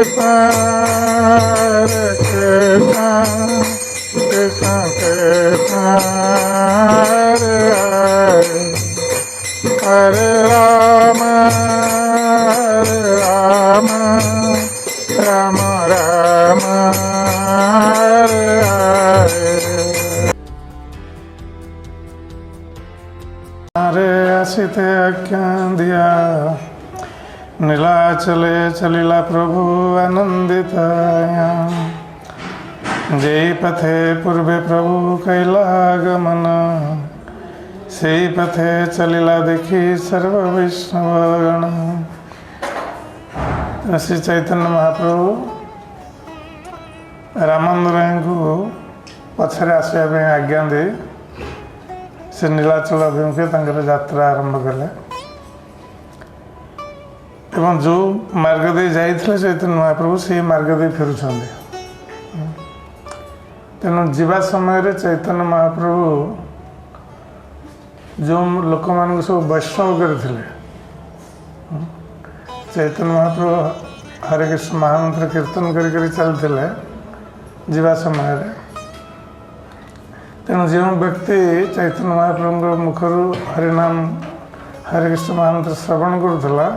Hare Rama, Rama Rama Rama, Hare Hare. हरे आसिते आज्ञा दिया नीलाचले चलिला प्रभु आनंदित जय पथे पूर्वे प्रभु कैलागमन से पथे चलिला देखी सर्व वैष्णवगण। श्री चैतन्य महाप्रभु रामंदर को पछरे आसवा आज्ञा दे से नीलाचल अभिमुखे यात्रा आरंभ कले एवं जो मार्ग दे जाइए चैतन्य महाप्रभु से मार्ग दे फेरुं। तेणु जीवा समय चैतन्य महाप्रभु जो लोक मान सब वैष्णव करते चैतन्य महाप्रभु हरे कृष्ण महामंत्र कीर्तन कर चलते जीवा समय। तेणु जो व्यक्ति चैतन्य महाप्रभु मुखर हरिनाम हरे कृष्ण महामंत्र श्रवण करुला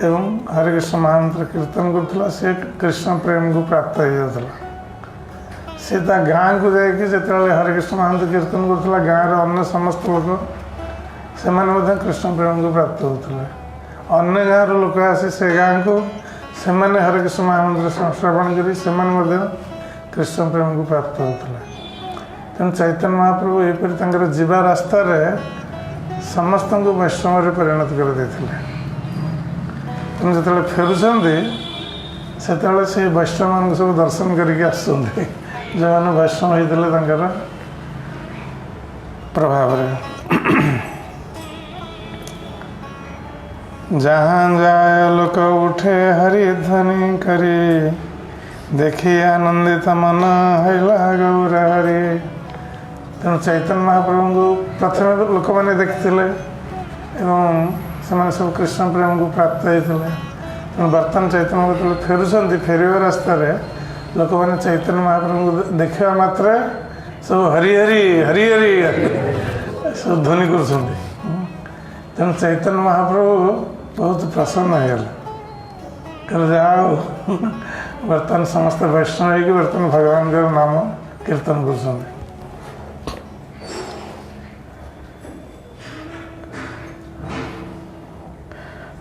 एवं हरे कृष्ण महामंत्र कीर्तन करुला से कृष्ण प्रेम को प्राप्त हो जाता। सी गाँ को जाकि जो हरे कृष्ण महामंत्र कीर्तन करुला गाँव अन्य समस्त लोक से कृष्ण प्रेम को प्राप्त होते। अन्य गाँव लोक आसी से गाँ को से हरे कृष्ण महामंत्र श्रवण कर कृष्ण प्रेम को प्राप्त होता। तेणु चैतन्य महाप्रभु यहपरी जीवा रास्ता समस्त को वैष्णव परिणत कर देते। तेणु जो फेरुंट से वैष्णव मान सब दर्शन करके आसुँच जो मैंने वैष्णव होते प्रभाव। जहाँ जाए लोक उठे हरि ध्वनि करी देखी आनंदित मन हैला गौर हरि। तेणु चैतन्य महाप्रभु को प्रथम लोक मैंने देखते एवं से सब कृष्ण प्रेम को प्राप्त होते। तेणु बर्तमान चैतन्य महाप्रभु फेरुंट फेरवा रास्ता लोक मैंने चैतन्य महाप्रभु को देखा मात्र सब हरि हरि हरि हरि सब ध्वनि कर। तेणु चैतन्य महाप्रभु बहुत प्रसन्न हो जाओ बर्तमान समस्त वैष्णव हो बर्तमान भगवान का नाम कीर्तन कर।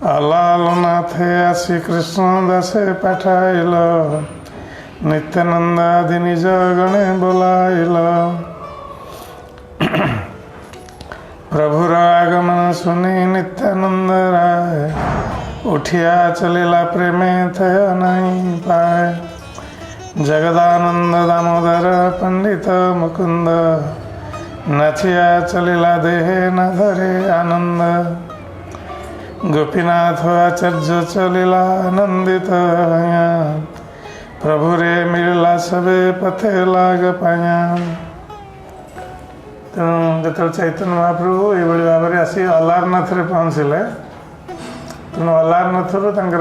अलालनाथे आसी कृष्ण दासे पाठाइल नित्यानंद आदि निज गणे बोलाइल। प्रभुर आगमन सुनी नित्यानंद राय उठिया चलिला प्रेमे थय नहीं पाए। जगदानंद दामोदर पंडित मुकुंद नाचिया चलिला देहे न धरे आनंद। गोपीनाथ आचार्य चलिला आनंदित प्रभु रे मिलला सबे पथे लाग पाया। तेणु जो चैतन्य महाप्रभु ये भाव में आसी अलारनाथ पहुँचले तेणु अलारनाथ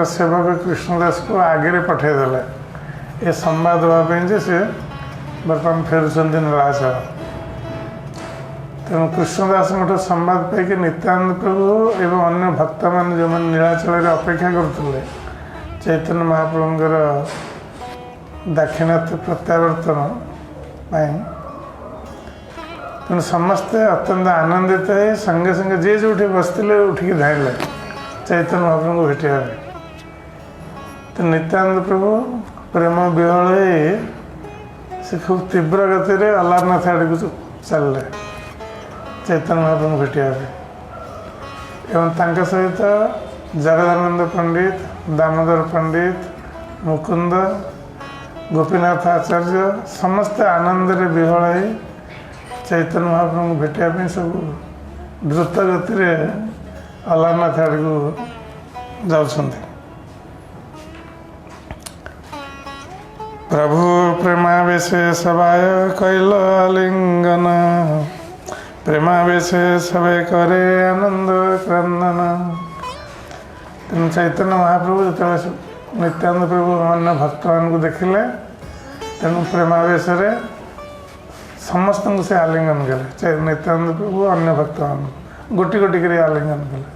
सेवक कृष्णदास को आगे पठेदेले ये संवाद देवाई से बर्तमान फेरुंट नीलाचल। तेणु कृष्णदास संवाद पाई नित्यानंद प्रभु एवं अन्य भक्त मान जो मैंने नीलाचल अपेक्षा करते चैतन्य महाप्रभुंर दाक्षिणात्य प्रत्यावर्तन। तेणु समस्ते अत्यंत आनंदित है संगे संगे जी जो बसते उठिक धाइले चैतन्य महाप्रभु को भेटा। तो नित्यानंद प्रभु प्रेम विहल से खूब तीव्र गति अलारनाथ आड़ को चलले चैतन्य महाप्रभु भेटा एवं तांका सहित जगदानंद पंडित दामोदर पंडित मुकुंद गोपीनाथ आचार्य समस्ते आनंद विहल चैतन्य महाप्रभु को भेटापी सब द्रुत गति अलारनाथ आड़ को जाउछन्ति। प्रभु प्रेमावेशे सबाय कैल आलिंगन प्रेमावेशे सबे करे आनंद क्रंदन। चैतन्य महाप्रभु जो नित्यानंद प्रभु अन्य भक्त मान को देखिले तेणु प्रेमावेश समस्त से आलिंगन कले। नित्यानंद प्रभु अन्य भक्त मान गोटी गोटी कर आलिंगन कले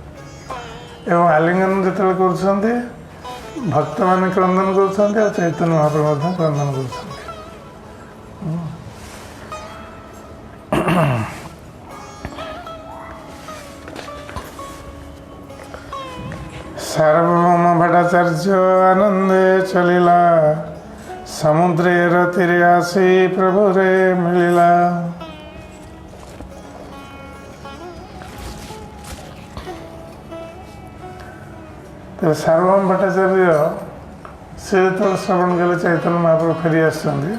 एवं आलिंगन जो कर भक्त मान क्रंदन कर चैतन्य महाप्रभु क्रंदन कर। सार्वभौम भट्टाचार्य आनंदे चलिला समुद्रेर तीरे आसी प्रभु रे मिलिला। तो सार्वभौम भट्टाचार्य से तो श्रवण कले चैतन्य महाप्रभु फेरी आसुंदी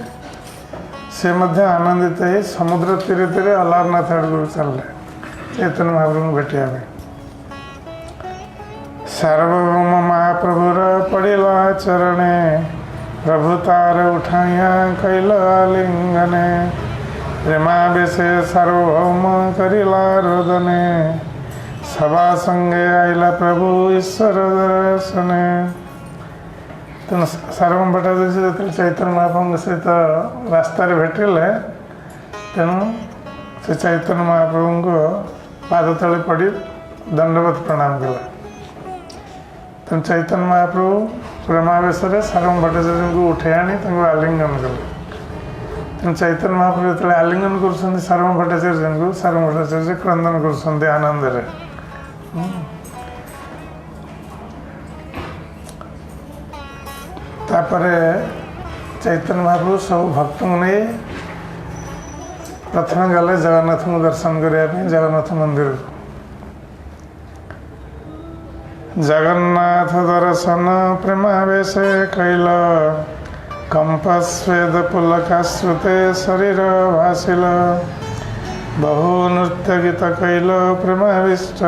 से मध्य आनंदित ही समुद्र तीरे तीरे अलारनाथ आड़ चलले चैतन्य महाप्रभु भेटिया। सार्वभौम महाप्रभुर पड़िला चरणे प्रभु तार उठाइया कैल आलिंगने प्रेमावेशे सार्वभौम करिला रोदने सभा संगे आइला प्रभु ईश्वर दर्शने। तेणु सार्वभौम भट्टाचार्य जो चैतन्य महाप्रभु सहित रास्ता भेटिले तेणु से चैतन्य महाप्रभु को पाद तले पड़ी दंडवत प्रणाम कला। तेणु चैतन्य महाप्रभु प्रेमावेश सार्वभौम भट्टाचार्य को उठे आनी आलिंगन कले। तेणु चैतन्य महाप्रभु जो आलिंगन कर सार्वभौम भट्टाचार्य को सार्वभौम भट्टाचार्य क्रंदन कर आनंद। तापरे चैतन्य महाप्रभु सब भक्त नहीं प्रथम गले जगन्नाथ को दर्शन करने जगन्नाथ मंदिर। जगन्नाथ दर्शन प्रेमावेश कैल कंपस्वेद पुलकाश्रुते शरीर भाषिल बहु नृत्य गीत कैल प्रेमाविष्ट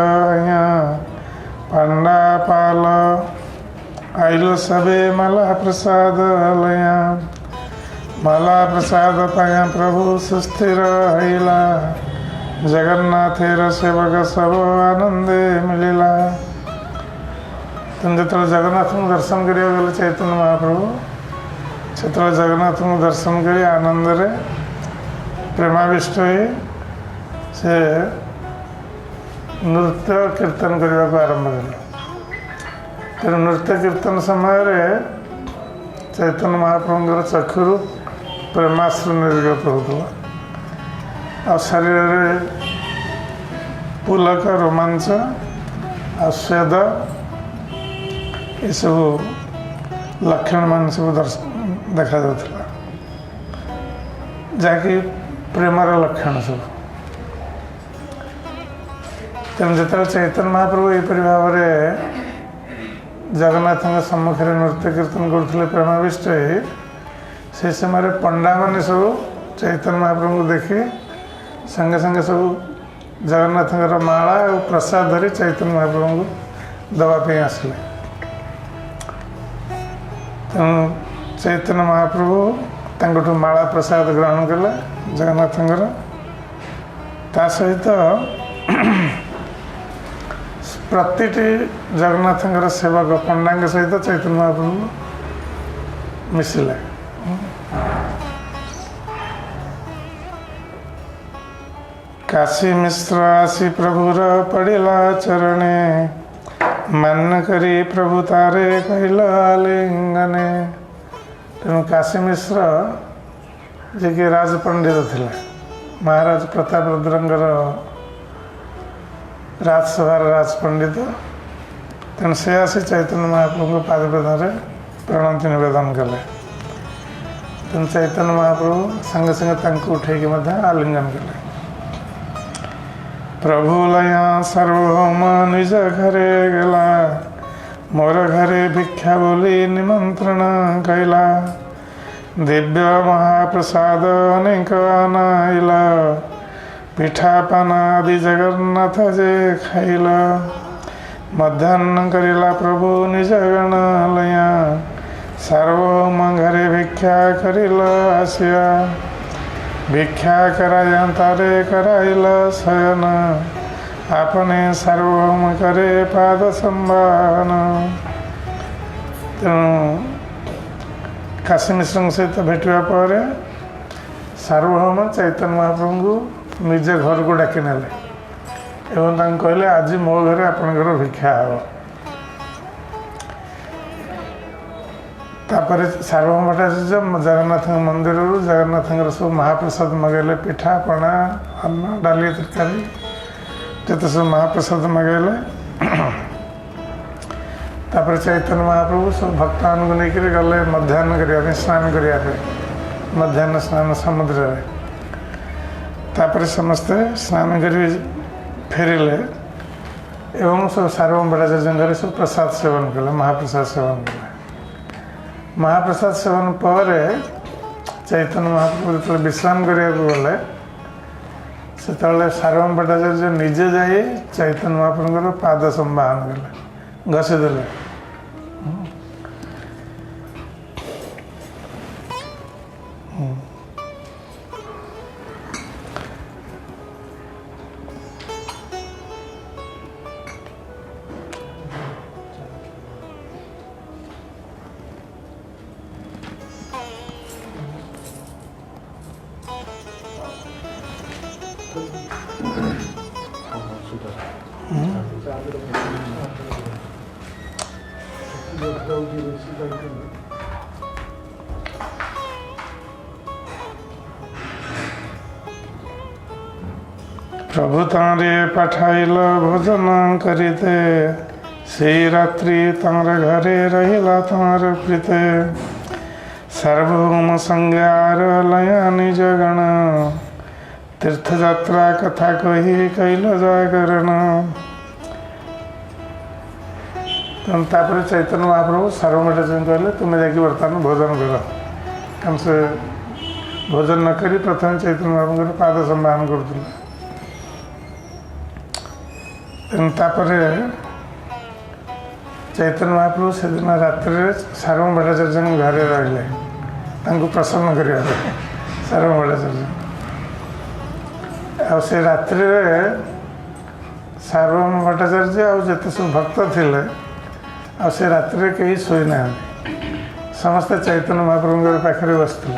पांडा पाल आइल सबे माला प्रसाद लया माला प्रसाद पाया प्रभु सुस्थिर हईला जगन्नाथेर सेवक सब आनंदे मिलिला। तुम जो जगन्नाथ को दर्शन करिया गले चैतन्य महाप्रभु से जगन्नाथ को दर्शन कर आनंद रे प्रेमाविष्ट से नृत्य कीर्तन करने को आरंभ कले। तेणु नृत्य कीर्तन समय चैतन्य महाप्रभुर चक्षुरु प्रेमाश्रु निर्गत होता और शरीर में पुलक रोमांच और स्वेद ये सब लक्षण मान सब दर्शन देखा जाता जहाँकि प्रेमर लक्षण सब। तेणु जो चैतन्य महाप्रभु यहपरि भाव में जगन्नाथ सम्मुखें नृत्य कीर्तन करते प्रेमाविष्ट से समय पंडा मैंने सब चैतन्य महाप्रभु को देखी संगे संगे सब जगन्नाथ माला और प्रसाद धरी चैतन्य महाप्रभु को दवाई आसिले। तेणु चैतन्य महाप्रभु माला प्रसाद ग्रहण कले जगन्नाथ ता सहित प्रतिटी जगन्नाथ सेवक पंडा सहित चैतन्य महाप्रभु मिसिले। काशी मिश्र आसी प्रभुर पड़िला चरणे मान करी प्रभु तारे कहला आलिंगने। तेणु काशी मिश्र जे कि राज पंडित थे महाराज प्रताप रुद्रंगर राजसभार राज पंडित। तेणु से आसी चैतन्य महाप्रभु पादवेदन प्रणति निवेदन कले। तेणु चैतन्य महाप्रभु संगे संगे उठे आलिंगन कले। प्रभु लया सार्वभौम निज घरे गला मोर घरे भिक्षा बोली निमंत्रण कैला दिव्य महाप्रसाद अनेक आनाइला पिठापान आदि जगन्नाथ जे खाइला मध्याह्न करिला प्रभु निज गण लया सार्वभौम घरे भिक्षा करिला आसिया भिक्षा कराया तारे कराइला शयन आपने सार्वभौम करे पाद संभान। ତେଣୁ କାଶୀ ମିଶ୍ରଙ୍କ ସହିତ ଭେଟିବା ପରେ ସାର୍ବଭୌମ ଚୈତନ୍ୟ ମହାପ୍ରଭୁଙ୍କୁ ନିଜ ଘରକୁ ଡାକି ନେଲେ ଏବଂ ତାଙ୍କୁ କହିଲେ ଆଜି ମୋ ଘରେ ଆପଣଙ୍କର ଭିକ୍ଷା ହେବ। ତାପରେ ସାର୍ବଭୌମ ଭଟ୍ଟାଚାର୍ଯ୍ୟ ଜଗନ୍ନାଥଙ୍କ ମନ୍ଦିରରୁ ଜଗନ୍ନାଥଙ୍କର ସବୁ ମହାପ୍ରସାଦ ମଗାଇଲେ, ପିଠା ପଣା ଅନ୍ନ ଡାଲି ତରକାରୀ ଯେତେ ସବୁ ମହାପ୍ରସାଦ ମଗାଇଲେ। ତାପରେ ଚୈତନ୍ୟ ମହାପ୍ରଭୁ ସବୁ ଭକ୍ତମାନଙ୍କୁ ନେଇକରି ଗଲେ ମଧ୍ୟାହ୍ନ କରିବା ପାଇଁ, ସ୍ନାନ କରିବା ପାଇଁ, ମଧ୍ୟାହ୍ନ ସ୍ନାନ ସମୁଦ୍ରରେ। ତାପରେ ସମସ୍ତେ ସ୍ନାନ କରି ଫେରିଲେ ଏବଂ ସବୁ ସାର୍ବଭୌମ ଭଟ୍ଟାଚାର୍ଯ୍ୟଙ୍କର ସବୁ ପ୍ରସାଦ ସେବନ କଲେ, ମହାପ୍ରସାଦ ସେବନ କଲେ। ମହାପ୍ରସାଦ ସେବନ ପରେ ଚୈତନ୍ୟ ମହାପ୍ରଭୁ ଯେତେବେଳେ ବିଶ୍ରାମ କରିବାକୁ ଗଲେ ସେତେବେଳେ ସାର୍ବଭୌମ ଭଟ୍ଟାଚାର୍ଯ୍ୟ ନିଜେ ଯାଇ ଚୈତନ୍ୟ ମହାପ୍ରଭୁଙ୍କର ପାଦ ସମ୍ବାହନ କଲେ, ଘଷି ଦେଲେ। प्रभु तारे पठाइल भोजन करिते, सेई रात्रि तार घरे रहिला तार प्रीते। सार्वभौम संज्ञार लया निज गण, तीर्थयात्रा कथा कही कैल जागरण। तापर चैतन्य महाप्रभु सार्वभौम भट्टाचार्य कहले तुम जाकि बर्तमान भोजन कर। कारण से भोजन न करी प्रथम चैतन्य महाप्रभु पाद संवाहन करुले। तापर चैतन्य महाप्रभु से दिन रात्रि सार्वभौम भट्टाचार्य घरे रहिले प्रसन्न करने। सार्वभौम भट्टाचार्य आ से रात्रि सार्वभौम भट्टाचार्य आ जिते सब भक्त थिले आ से रात्रि कहीं शोई ना, समस्ते चैतन्य महाप्रभु पाखे बसते।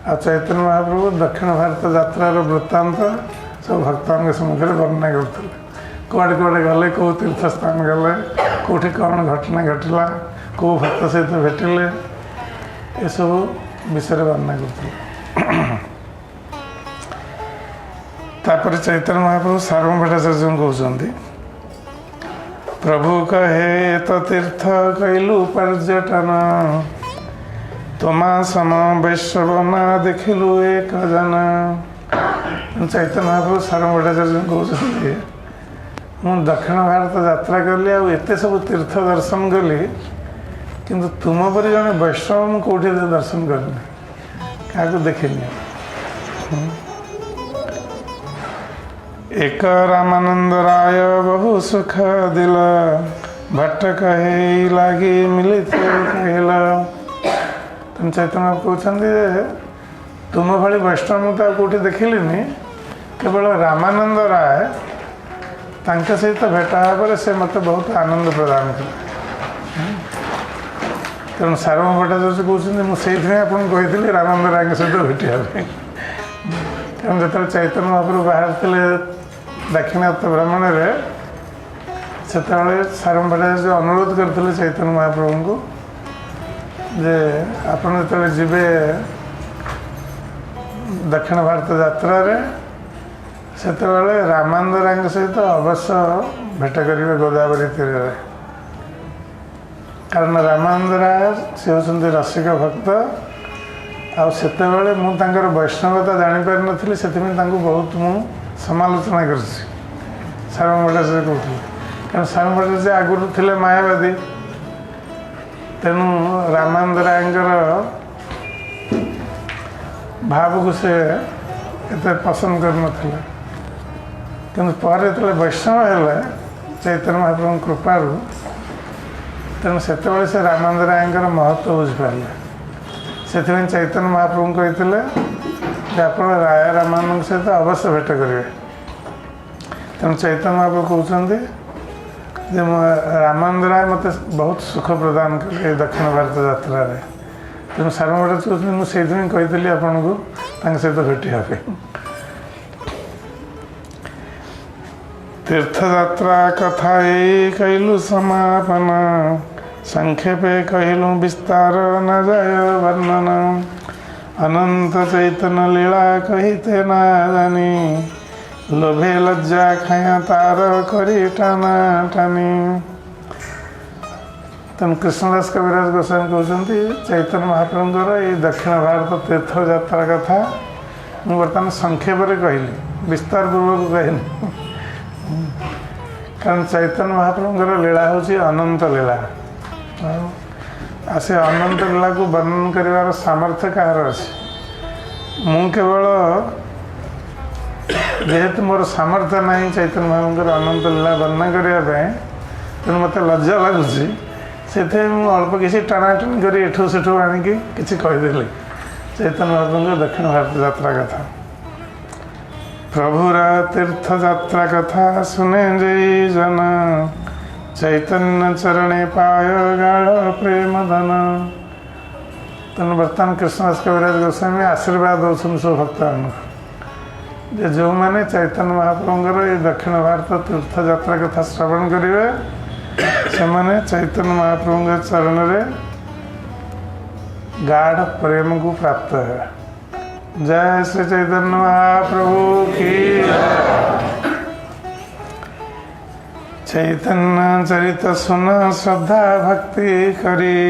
आ चैतन्य महाप्रभु दक्षिण भारत यात्रार वृत्तांत सब भक्तों सम्मुखें वर्णना करते। कड़े कड़े गले, कौ तीर्थ स्थान गले, कौटी कौन घटना घटला, कौ भक्त सहित भेटिले, ये सब विषय वर्णना करते। तापर चैतन्य महाप्रभु सार्वभौम भट्टाचार्य कहते प्रभु कहे तो तीर्थ कैलु पर्यटन, तमा सम वैष्णव ना देखिलु एक जन। चैतन्य महाप्रभु सार्वभौम भट्टाचार्य कहते मु दक्षिण भारत यात्रा कली आते सब तीर्थ दर्शन कली, किंतु तुम परी जड़े वैष्णव मुझे कौटी दर्शन करनी, क्या देखनी। एक रामानंद राय बहु सुख दिल, भट्ट कहे लागी मिलित कहला। तुम चैतन्य कहते तुम भाई वैष्णव मुझे कौटी देखिली, केवल रामानंद राय तांके सहित भेटा पर से मत बहुत आनंद प्रदान कले। तेणु सार्वभौम भट्टाचार्य कहते मुझे कही रामानंद राय सहित भेटा। कारण जो चैतन्य महाप्रभु बाहर थे दाक्षिणात्य भ्रमण में से सार्वभौम भट्टाचार्य अनुरोध करते चैतन्य महाप्रभु को जे आपन जो जीवे दक्षिण भारत यात्रा से रामानंद राय सहित अवश्य भेट करेंगे गोदावरी तीर। कारण रामानंद राय से होती रसिक भक्त आते मुझे वैष्णवता जापारी नी से बहुत मु समालोचना कर सार्वभौम भट्टाचार्य कहते। कारण सार्वभौम भट्टाचार्य आगुरी थे मायावादी, तेणु रामानंद राय भाव को से पसंद कर नथिले। किंतु पर वैष्णव है चैतन्य महाप्रभु कृपारू, तेणु से रामानंद राय महत्व बुझिपारे। से चैतन्य महाप्रभु कहते आप राय रामानंद सहित अवश्य भेट करेंगे। तेणु चैतन्य महाप्रभु कहते ଯେ ରାମାନନ୍ଦ ରାୟ ମୋତେ ବହୁତ ସୁଖ ପ୍ରଦାନ କଲେ ଦକ୍ଷିଣ ଭାରତ ଯାତ୍ରାରେ। ତେଣୁ ସାରମଠ କହୁଛନ୍ତି ମୁଁ ସେଇଥିପାଇଁ କହିଥିଲି ଆପଣଙ୍କୁ ତାଙ୍କ ସହିତ ଭେଟିବା ପାଇଁ। ତୀର୍ଥଯାତ୍ରା କଥା ଏଇ କହିଲୁ ସମାପନ, ସଂକ୍ଷେପେ କହିଲୁ ବିସ୍ତାର ନ ଯାୟ ବର୍ଣ୍ଣନ। ଅନନ୍ତ ଚୈତନ୍ୟ ଲୀଳା କହିତେ ନା ଜାନି, ଲୋଭେ ଲଜ୍ଜା ଖାୟା ତାର କରି ଟାନା ଟାନି। ତେଣୁ କୃଷ୍ଣଦାସ କବିରାଜ ଗୋସ୍ୱାମୀ କହୁଛନ୍ତି ଚୈତନ୍ୟ ମହାପ୍ରଭୁଙ୍କର ଏଇ ଦକ୍ଷିଣ ଭାରତ ତୀର୍ଥଯାତ୍ରା କଥା ମୁଁ ବର୍ତ୍ତମାନ ସଂକ୍ଷେପରେ କହିଲି, ବିସ୍ତାର ପୂର୍ବକ କହିଲି। କାରଣ ଚୈତନ୍ୟ ମହାପ୍ରଭୁଙ୍କର ଲୀଳା ହେଉଛି ଅନନ୍ତ ଲୀଳା। ଆଉ ସେ ଅନନ୍ତ ଲୀଳାକୁ ବର୍ଣ୍ଣନ କରିବାର ସାମର୍ଥ୍ୟ କାହାର ଅଛି? ମୁଁ କେବଳ ଯେହେତୁ ମୋର ସାମର୍ଥ୍ୟ ନାହିଁ ଚୈତନ୍ୟ ମହାପ୍ରଭୁଙ୍କର ଅନନ୍ତ ଲୀଳା ବର୍ଣ୍ଣନା କରିବା ପାଇଁ, ତେଣୁ ମୋତେ ଲଜ୍ଜା ଲାଗୁଛି। ସେଥିପାଇଁ ମୁଁ ଅଳ୍ପ କିଛି ଟାଣାଟାଣି କରି ଏଠୁ ସେଠୁ ଆଣିକି କିଛି କହିଦେଲି ଚୈତନ୍ୟ ମହାପ୍ରଭୁଙ୍କ ଦକ୍ଷିଣ ଭାରତ ଯାତ୍ରା କଥା। ପ୍ରଭୁର ତୀର୍ଥଯାତ୍ରା କଥା ଶୁନେ ଯେଇ ଜନ, ଚୈତନ୍ୟ ଚରଣେ ପାୟ ଗାଢ଼ ପ୍ରେମ ଧନ। ତେଣୁ ବର୍ତ୍ତମାନ କୃଷ୍ଣଦାସ କବିରାଜ ଗୋସ୍ୱାମୀ ଆଶୀର୍ବାଦ ଦେଉଛନ୍ତି ସବୁ ଭକ୍ତମାନଙ୍କୁ ଯେ ଯେଉଁମାନେ ଚୈତନ୍ୟ ମହାପ୍ରଭୁଙ୍କର ଏ ଦକ୍ଷିଣ ଭାରତ ତୀର୍ଥଯାତ୍ରା କଥା ଶ୍ରବଣ କରିବେ ସେମାନେ ଚୈତନ୍ୟ ମହାପ୍ରଭୁଙ୍କ ଚରଣରେ ଗାଢ଼ ପ୍ରେମକୁ ପ୍ରାପ୍ତ ହେବେ। जय श्री चैतन्य महाप्रभु की। चैतन्य चरित सुन श्रद्धा भक्ति करी,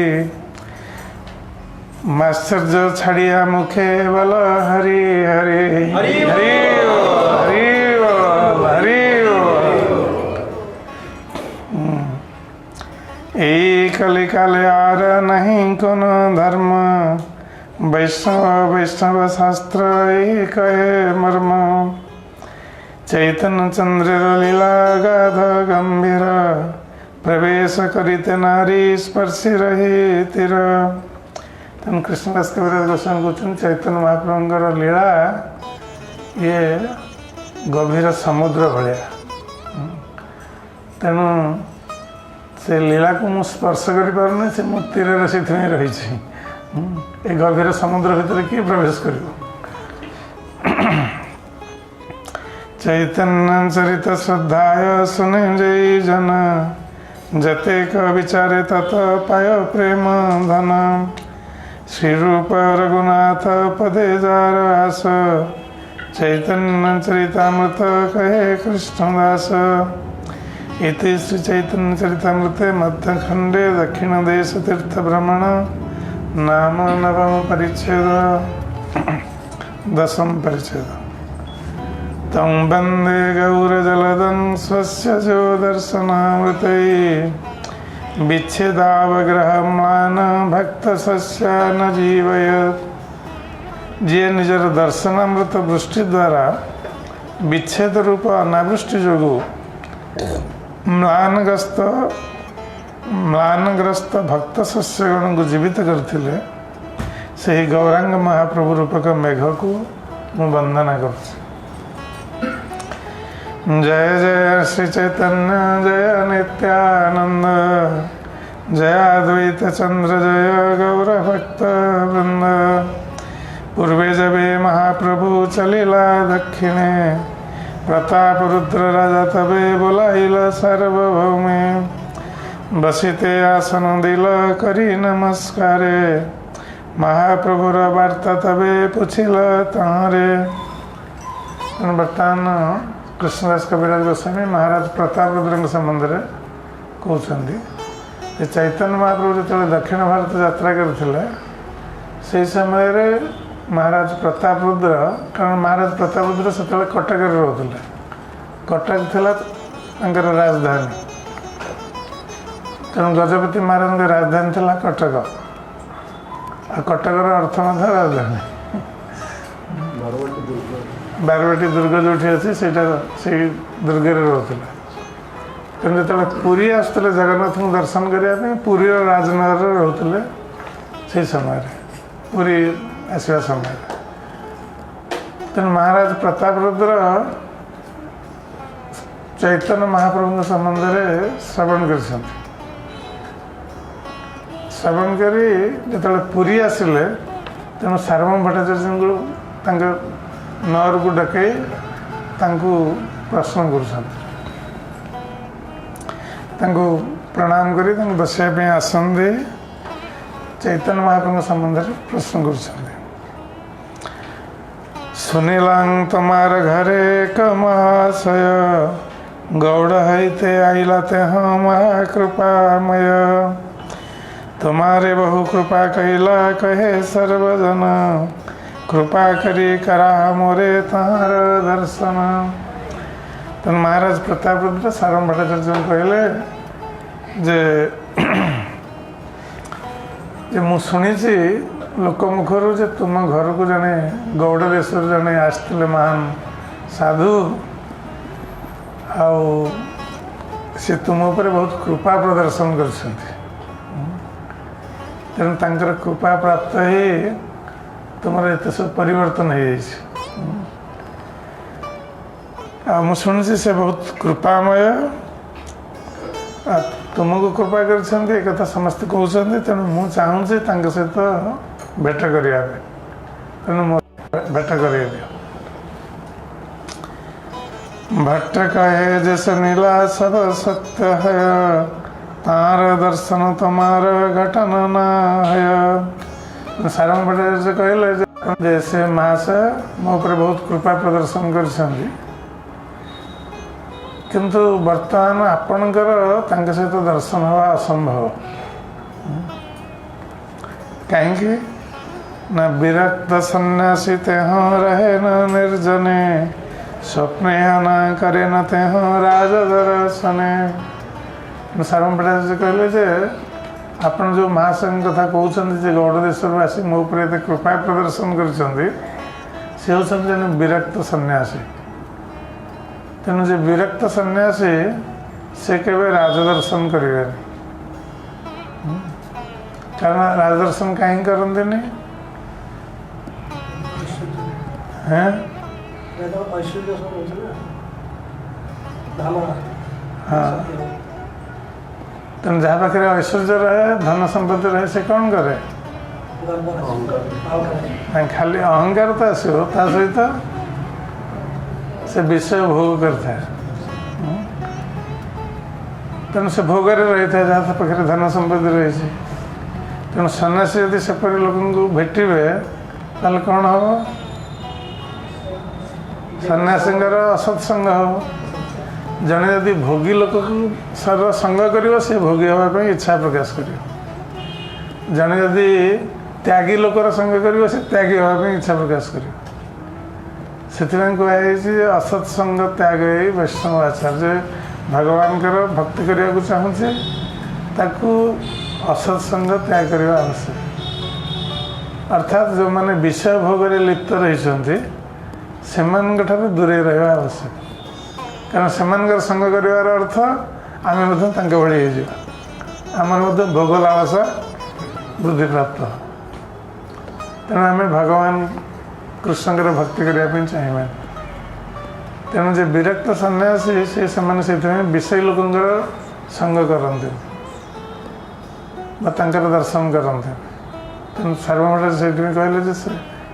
माश्चर्य छाड़िया मुखे बल हरि हरि हरि हरि हरि हरि। कलिकाले आर नहीं कोनो धर्म, वैष्णव शास्त्र कहे मर्म। चैतन्य चंद्र लीला गाध गंभीर, प्रवेश करिते नारी स्पर्शी रही तीर। तेणु कृष्णदास कविराज गोस्वामी कहते चैतन्य महाप्रभुଙ୍କର लीला ये गभीर समुद्र भाया। तेणु से लीला को मु स्पर्श कर पारे से मो तीर से रही ए गभीर समुद्र भितर किए प्रवेश कर। चैतन्य चरित श्रद्धाय सुने जय जन, जतेक विचारे तत पाय प्रेम धन। श्री रूप रघुनाथ पदे जार आस, चैतन्य चरितामृत कहे कृष्णदास। इति श्री चैतन्य चरितामृते मध्यखंडे दक्षिण देश तीर्थ भ्रमण नाम नवम परिच्छेद दशम परिच्छेद। तं वन्दे गौरजलदं स्वस्य जो दर्शनामृतैः, विच्छेदावग्रहम्लान भक्तशस्य न जीवयत्। जी निजर दर्शनामृत वृष्टि द्वारा विच्छेद रूप अनावृष्टि जोगु म्लानग्रस्त भक्त शस्यगण को जीवित करते से गौरांग महाप्रभु रूपक मेघ को मु वंदना कर। जय जय श्री चैतन्य जय नित्यानंद, जय अद्वैत चंद्र जय गौर भक्त वृंद। पूर्वे जबे महाप्रभु चलिला दक्षिणे, प्रताप रुद्र राजा तबे बोलाइल सार्वभौमे। बसिते आसन दिल करी नमस्कारे, महाप्रभुर वार्ता तबे पुछिल तारे। बर्तमान कृष्णदास कविराज गोस्वामी महाराज प्रताप रुद्र संबंध में कहते चैतन्य महाप्रभु जो दक्षिण भारत यात्रा करते से समय महाराज प्रताप रुद्र, कारण महाराज प्रताप रुद्र से कटक रोते, कटक थिला राजधानी। तेणु गजपति महाराज राजधानी थिला कटक, आ कटकर अर्थ राजधानी। बारवाटी दुर्ग जो अच्छी से दुर्गे रोते। तेणु जो पुरी आसते जगन्नाथ को दर्शन करने पुरी राजनगर रोते से समय पुरी आसवा समय। तेणु महाराज प्रताप रुद्र चैतन्य महाप्रभु संबंध में श्रवण कर श्रवण करी जो पुरी आसिले तेणु सार्वभौम भट्टाचार्य नर को डकई प्रश्न कर प्रणाम करी बसापी आसन दे चैतन्य महाप्रभु संबंध में प्रश्न कर सुनीलांग तुम्हार घरे एक महाशय गौड़ हैते आइला ते हाँ महाकृपामय तुम्हारे बहु कृपा कैला कहे सर्वजन कृपा करी करा मोरे तार दर्शन। तो महाराज प्रताप सार्वभौम भट्टाचार्य कहले जे मु शुणी लोक मुखर जे तुम घर को जने गौड़ देश जने आसते महान साधु से तुम उपर बहुत कृपा प्रदर्शन कर तेणु तांकर कृपा प्राप्त ही तुम एत सब परिवर्तन हो शुणी से बहुत कृपामय तुमको कृपा कर समस्त कहते तेणु मु चाहूँगी सहित भेट करने तेणु भेट कर भट्ट कहे जैसे नीला सब सत्य है तार दर्शन तुम्हार घटन न है। सार्वभौम भट्टाचार्य कहले जैसे महाशय मो पर बहुत कृपा प्रदर्शन कर किंतु वर्तमान आपणकर सहित दर्शन हवा असंभव कहीं न विरक्त सन्यासी तेह रहे न निर्जने स्वप्ने न करे न तेह राज दर्शने। सार्वभौम भट्टाचार्य कहले जे आपण जो महाशय कथा कहते गौड़ देश आसी मो पर कृपा प्रदर्शन कर विरक्त सन्यासी तेणु जे विरक्त सन्यासी से केवे राजदर्शन करेंगे कारण राजदर्शन कहीं करते नहीं हैं हाँ तेणु जहाँ पाखे ऐश्वर्य रहे धन संपत्ति रहे से कौन करे खाली अहंकार तो आसो ता सहित से विषय भोग करता है तेणु से भोगर रही था जहाँ पाखे धन संपत्ति रही तेणु सन्यासी यदि सेपरी लोक को भेटे ताल कौन हम सन्यासी असत्संग हम जड़े यदि भोगी लोक सर संग कर से भोगी हाँपाई इच्छा प्रकाश कर जड़े यदि त्यागी लोकर संग कर से त्यागी हाँपाई इच्छा प्रकाश कर कहु असत्संग त्याग वैष्णव आचार्य भगवान भक्ति करने को चाहूँचे ताकू असत्संग त्याग करने आवश्यक अर्थात जो मैंने विषय भोग लिप्त रही से दूरे रहा आवश्यक कारण से संग कर अर्थ आम भाई आम भोग लालसा वृद्धि प्राप्त तेणु आम भगवान कृष्ण भक्ति करने चाहिए तेणु जो विरक्त सन्यासी से विषय लोकंर संग करते दर्शन करते तेणु सार्वभौम से कहले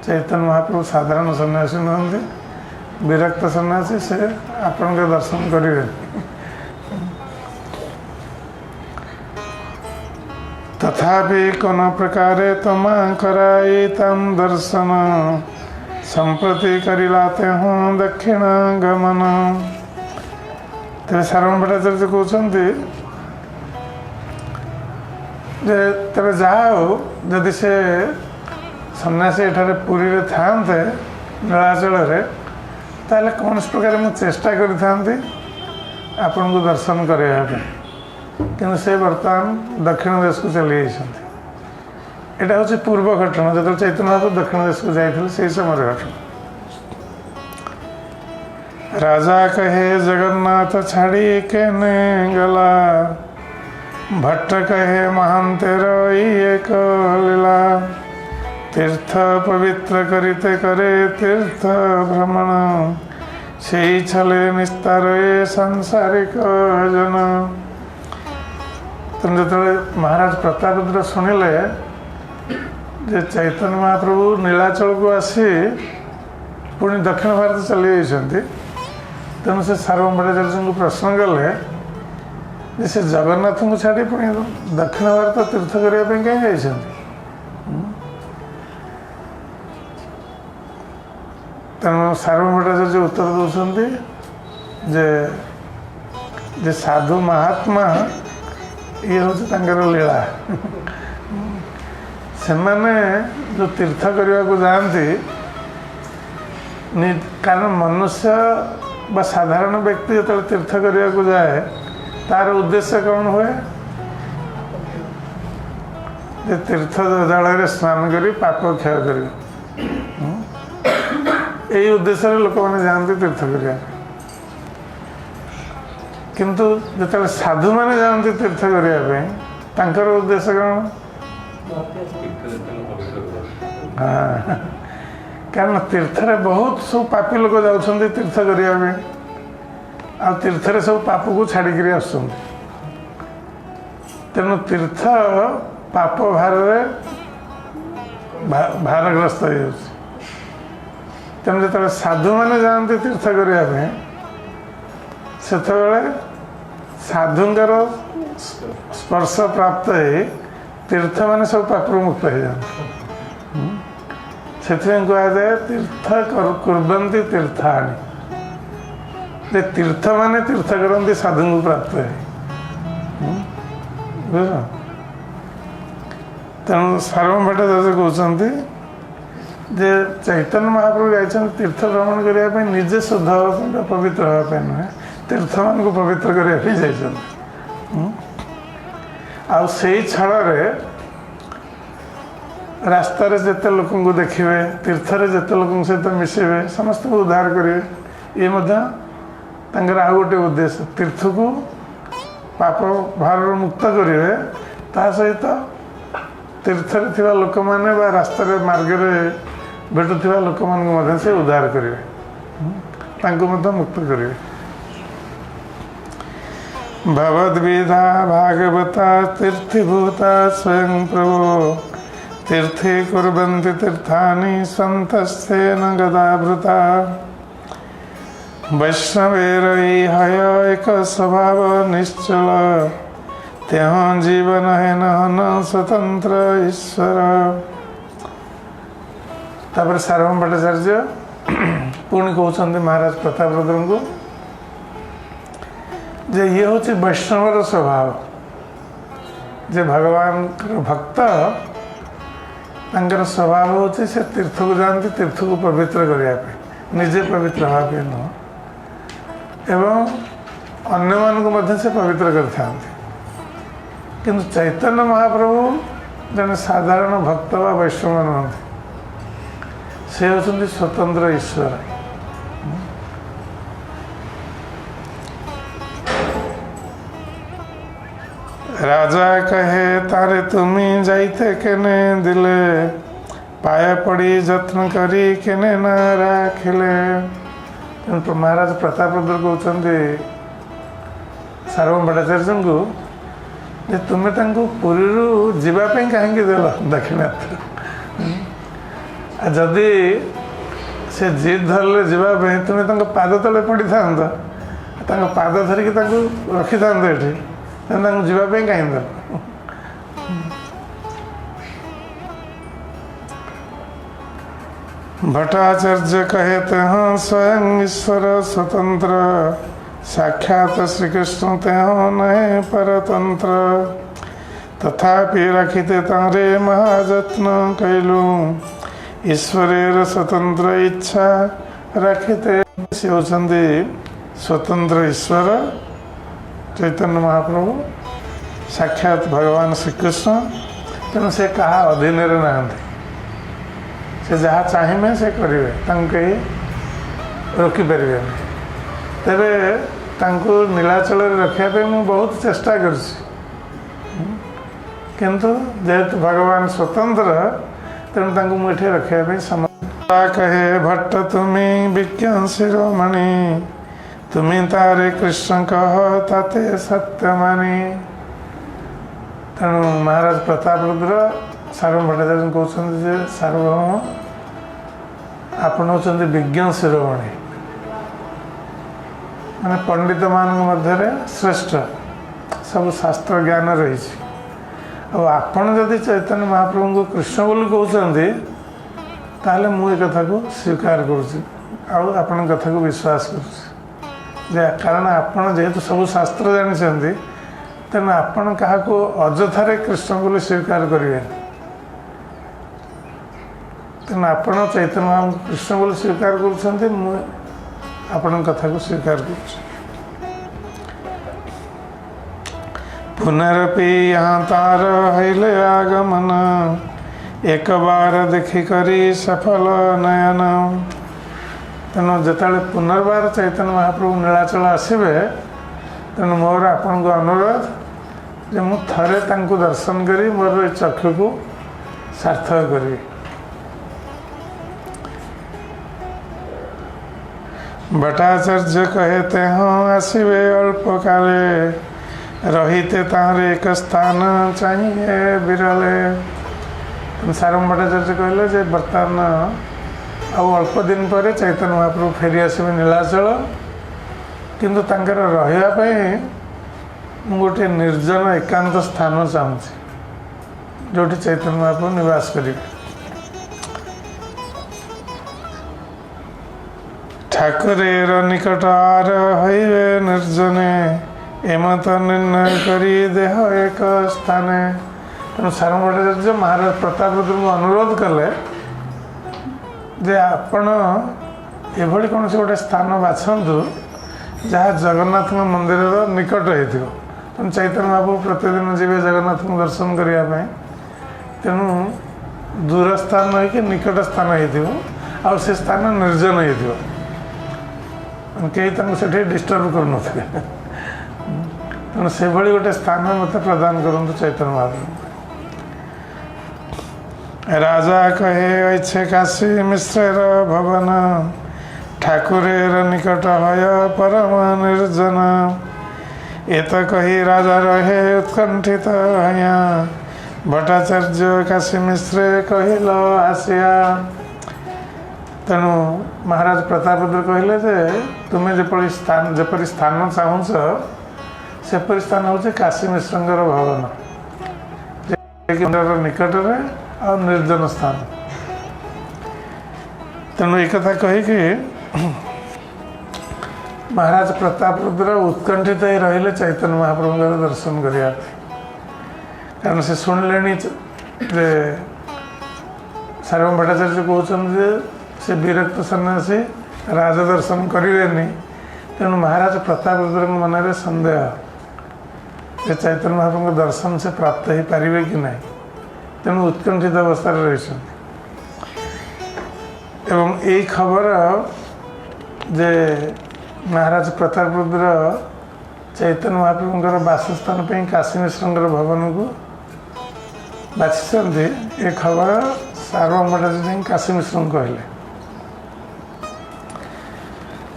चैतन्य महाप्रभु साधारण सन्यासी नुहति विरक्त सन्यासी से आपण के दर्शन करेंगे तथापि कौन प्रकार तम कराई तम दर्शन संप्रति करिलाते हूँ दक्षिण गमन। तेरे सार्वभौम भट्टाचार्य कहते तेरे जाओ जदि से सन्यासी एठारे पुरी रे थांते नीलाचल ताले कौन प्रकार मुझे चेष्टा करी आपण को दर्शन करने कि से बर्तमान दक्षिण देश को चली जाती यहाँ हूँ पूर्व घटना जो चैतन्य महाप्रभु दक्षिण देश को जाते से समय घटना राजा कहे जगन्नाथ छाड़ी केने गला भट्ट कहे महांतेर एक लीला तीर्थ पवित्र करिते करे तीर्थ भ्रमण ସେଇ ଛଲେ ନିସ୍ତାରେ ସାଂସାରିକ ଜନ। ତେଣୁ ଯେତେବେଳେ ମହାରାଜ ପ୍ରତାପରୁଦ୍ର ଶୁଣିଲେ ଯେ ଚୈତନ୍ୟ ମହାପ୍ରଭୁ ନୀଳାଚଳକୁ ଆସି ପୁଣି ଦକ୍ଷିଣ ଭାରତ ଚାଲିଯାଇଛନ୍ତି, ତେଣୁ ସେ ସାର୍ବଭୌମାଚାର୍ଯ୍ୟଙ୍କୁ ପ୍ରଶ୍ନ କଲେ ଯେ ସେ ଜଗନ୍ନାଥଙ୍କୁ ଛାଡ଼ି ପୁଣି ଦକ୍ଷିଣ ଭାରତ ତୀର୍ଥ କରିବା ପାଇଁ କାହିଁ ଯାଇଛନ୍ତି? ତେଣୁ ସାର୍ବଭୌମାଚାର୍ଯ୍ୟ ଉତ୍ତର ଦେଉଛନ୍ତି ଯେ ସାଧୁ ମହାତ୍ମା ଇଏ ହେଉଛି ତାଙ୍କର ଲୀଳା। ସେମାନେ ଯେଉଁ ତୀର୍ଥ କରିବାକୁ ଯାଆନ୍ତି, କାରଣ ମନୁଷ୍ୟ ବା ସାଧାରଣ ବ୍ୟକ୍ତି ଯେତେବେଳେ ତୀର୍ଥ କରିବାକୁ ଯାଏ ତାର ଉଦ୍ଦେଶ୍ୟ କ'ଣ ହୁଏ? ଯେ ତୀର୍ଥ ଜଳରେ ସ୍ନାନ କରି ପାପ କ୍ଷୟ କରିବେ। ଏଇ ଉଦ୍ଦେଶ୍ୟରେ ଲୋକମାନେ ଯାଆନ୍ତି ତୀର୍ଥ କରିବା ପାଇଁ। କିନ୍ତୁ ଯେତେବେଳେ ସାଧୁମାନେ ଯାଆନ୍ତି ତୀର୍ଥ କରିବା ପାଇଁ ତାଙ୍କର ଉଦ୍ଦେଶ୍ୟ କ'ଣ? ହଁ, କାରଣ ତୀର୍ଥରେ ବହୁତ ସବୁ ପାପୀ ଲୋକ ଯାଉଛନ୍ତି ତୀର୍ଥ କରିବା ପାଇଁ, ଆଉ ତୀର୍ଥରେ ସବୁ ପାପକୁ ଛାଡ଼ିକିରି ଆସୁଛନ୍ତି। ତେଣୁ ତୀର୍ଥ ପାପ ଭାରରେ ଭାରଗ୍ରସ୍ତ ହେଇଯାଉଛି। ତେଣୁ ଯେତେବେଳେ ସାଧୁମାନେ ଯାଆନ୍ତି ତୀର୍ଥ କରିବା ପାଇଁ ସେତେବେଳେ ସାଧୁଙ୍କର ସ୍ପର୍ଶ ପ୍ରାପ୍ତ ହେଇ ତୀର୍ଥମାନେ ସବୁ ପାପରୁ ମୁକ୍ତ ହେଇଯାନ୍ତି। ସେଥିପାଇଁ କୁହାଯାଏ ତୀର୍ଥ କୁର୍ବନ୍ତି ତୀର୍ଥାଣି, ଯେ ତୀର୍ଥମାନେ ତୀର୍ଥ କରନ୍ତି ସାଧୁଙ୍କୁ ପ୍ରାପ୍ତ ହେଇ। ବୁଝ? ତେଣୁ ସାର୍ବଭୌମାଚାର୍ଯ୍ୟ କହୁଛନ୍ତି ଯେ ଚୈତନ୍ୟ ମହାପ୍ରଭୁ ଯାଇଛନ୍ତି ତୀର୍ଥ ଭ୍ରମଣ କରିବା ପାଇଁ, ନିଜେ ଶୁଦ୍ଧ ହେବା ପାଇଁ ବା ପବିତ୍ର ହେବା ପାଇଁ ନୁହେଁ, ତୀର୍ଥମାନଙ୍କୁ ପବିତ୍ର କରିବା ପାଇଁ ଯାଇଛନ୍ତି। ଆଉ ସେଇ ଛଳରେ ରାସ୍ତାରେ ଯେତେ ଲୋକଙ୍କୁ ଦେଖିବେ, ତୀର୍ଥରେ ଯେତେ ଲୋକଙ୍କ ସହିତ ମିଶିବେ, ସମସ୍ତଙ୍କୁ ଉଦ୍ଧାର କରିବେ। ଇଏ ମଧ୍ୟ ତାଙ୍କର ଆଉ ଗୋଟେ ଉଦ୍ଦେଶ୍ୟ, ତୀର୍ଥକୁ ପାପ ଭାରରୁ ମୁକ୍ତ କରିବେ, ତା ସହିତ ତୀର୍ଥରେ ଥିବା ଲୋକମାନେ ବା ରାସ୍ତାରେ ମାର୍ଗରେ ଭେଟୁଥିବା ଲୋକମାନଙ୍କୁ ମଧ୍ୟ ସେ ଉଦ୍ଧାର କରିବେ, ତାଙ୍କୁ ମଧ୍ୟ ମୁକ୍ତ କରିବେ। ଭଗବଦ୍ବିଧା ଭାଗବତା ତୀର୍ଥିଭୂତା ସ୍ୱୟଂ ପ୍ରଭୁ ତୀର୍ଥେ କୁର୍ବନ୍ତି ତୀର୍ଥାନି ସନ୍ତସ୍ତେନ ଗଦାଭୃତା। ବୈଷ୍ଣବେର ହୟ ଏକ ସ୍ୱଭାବ ନିଶ୍ଚଳ ତେହ ଜୀବନ ହେନ ହନ ସ୍ୱତନ୍ତ୍ର ଈଶ୍ୱର। ତାପରେ ସାର୍ବଭୌମାଚାର୍ଯ୍ୟ ପୁଣି କହୁଛନ୍ତି ମହାରାଜ ପ୍ରତାପରୁଦ୍ରଙ୍କୁ ଯେ ଇଏ ହେଉଛି ବୈଷ୍ଣବର ସ୍ୱଭାବ, ଯେ ଭଗବାନଙ୍କର ଭକ୍ତ ତାଙ୍କର ସ୍ୱଭାବ ହେଉଛି ସେ ତୀର୍ଥକୁ ଯାଆନ୍ତି ତୀର୍ଥକୁ ପବିତ୍ର କରିବା ପାଇଁ, ନିଜେ ପବିତ୍ର ହେବା ପାଇଁ ନୁହଁ, ଏବଂ ଅନ୍ୟମାନଙ୍କୁ ମଧ୍ୟ ସେ ପବିତ୍ର କରିଥାନ୍ତି। କିନ୍ତୁ ଚୈତନ୍ୟ ମହାପ୍ରଭୁ ଜଣେ ସାଧାରଣ ଭକ୍ତ ବା ବୈଷ୍ଣବ ନୁହନ୍ତି, ସେ ହେଉଛନ୍ତି ସ୍ୱତନ୍ତ୍ର ଈଶ୍ୱର। রাজা কহে তারে তুমি যাইতে কেনে দিলে, পায়ে পড়ি যত্ন করি কেনে না রাখিলে। মহারাজ প্রতাପରୁଦ୍ର କହୁଛନ୍ତି ସାର୍ବଭୌମାଚାର୍ଯ୍ୟଙ୍କୁ ଯେ ତୁମେ ତାଙ୍କୁ ପୁରୀରୁ ଯିବା ପାଇଁ କାହିଁକି ଦେଲ ଦାକ୍ଷିଣାତ୍ୟ? ଯଦି ସେ ଜିଦ୍ ଧରିଲେ ଯିବା ପାଇଁ, ତୁମେ ତାଙ୍କ ପାଦ ତଳେ ପଡ଼ିଥାନ୍ତ, ତାଙ୍କ ପାଦ ଧରିକି ତାଙ୍କୁ ରଖିଥାନ୍ତ ଏଠି, ତେଣୁ ତାଙ୍କୁ ଯିବା ପାଇଁ କାହିଁକି ଦେଲ? भट्टाचार्य कहते हैं स्वयं ईश्वर स्वतंत्र, साक्षात श्री कृष्ण तेह नहीं परतंत्र। तथापि रखिते तारे महाजत्न कैलू, ईश्वरेर स्वतंत्र इच्छा रखिते। से होचंदी स्वतंत्र ईश्वर चैतन्य महाप्रभु, साक्षात भगवान श्रीकृष्ण। तेणु से कहा अधीन ना, से जहाँ चाहिए से करेंगे, कहीं रोकीपर। तेरे नीलाचल रखापी मुझे बहुत चेष्टा किंतु जेहेतु भगवान स्वतंत्र, तेणु मुझे रखापी समर्थ। कहे भट्ट तुम्हें विज्ञान शिरोमणि तुम्हें तारे कृष्ण कह ताते सत्य मानी। तेणु महाराज प्रतापरुद्र सार्वभौम भट्टाचार्य कहते सार्वभौम आपण होचंदी विज्ञान शिरोमणि माने पंडित मान मध्य श्रेष्ठ सब शास्त्र ज्ञान रही। आपण जदि चैतन्य महाप्रभु को कृष्ण बोली कहते ताहले मु कथा को स्वीकार करुँच कथा को विश्वास करुँच कारण आपण जेहेतु सब शास्त्र जानी तेणु आपण क्या अजथारे कृष्ण बोली स्वीकार करेंगे तेणु आपण चैतन्य महाप्रभु कृष्ण बोली स्वीकार कर कथा को स्वीकार कर। पुनरपि यहाँ तार हईले आगमन एक बार देखी करी सफल नयन। तेणु जिते पुनर्बार चैतन्य महाप्रभु नीलाचल आसबे तेणु मोर आपण को अनुरोध जे मु थरे तांको दर्शन करी मोर चक्षु को सार्थक करी। भट्टाचार्य कहते हैं आसबे अल्प काले रहीते तारे एक स्थान चाहिए विरले। सार्वभौम भट्टाचार्य कहले जे बर्तमान अल्प दिन पर चैतन्य महाप्रभु फेरी आसबे नीलाचल किंतु तांकर रहिबा पई मु गोटे निर्जन एकांत स्थान चाहूँगी जोठी चैतन्य महाप्रभु निवास करेंगे। ठाकुरेर निकट आर हईवे निर्जने एमत निर्णय करी देह एक स्थाने। तेणु सार्वभौम भट्टाचार्य महाराज प्रतापरुद्र को अनुरोध कले जे आपण एभली कौन से गोटे स्थान बाछंतु जहाँ जगन्नाथ मंदिर निकट हो। तेणु चैतन्य महाप्रभु प्रतिदिन जीवे जगन्नाथ को दर्शन करने तेणु दूर स्थान हो निकट स्थान हो से स्थान निर्जन हो कहीं से डिस्टर्ब कर तेणु से भली गोटे स्थान मत प्रदान करूँ चैतन्य महाप्रभु। राजा कहे ऐच्छे काशी मिश्रेर भवन ठाकुरेर निकट हय परम निर्जन। एत कही राजा रहे उत्कंठित हया भट्टाचार्य काशी मिश्रे कहिल आसिया। तेणु महाराज प्रतापरुद्र कहले जे तुम्हें जपरी स्थान चाहूच सेपरी स्थान हूँ काशी मिश्रंगर भवन निकट में और निर्जन स्थान। तेणु एक कथा कहीकि महाराज प्रतापरुद्र उत्कंठित ही रहिले चैतन्य महाप्रभु दर्शन करने कारण से शुणिले सार्वभौम भट्टाचार्य कहते से विरक्त सन्यासी राज दर्शन करें। तेणु महाराज प्रतापरुद्र मन में संदेह जे चैतन्य महाप्रभु दर्शन से प्राप्त हो पारे कि नहीं तेणु उत्कंठित अवस्था रही। एवं यही खबर जे महाराज प्रतापरुद्र चैतन्य महाप्रभुंर बासस्थान पर काशी मिश्रंगर भवन को बाछिंट ये खबर सार्वभौम भट्टाचार्य काशी मिश्र कहले।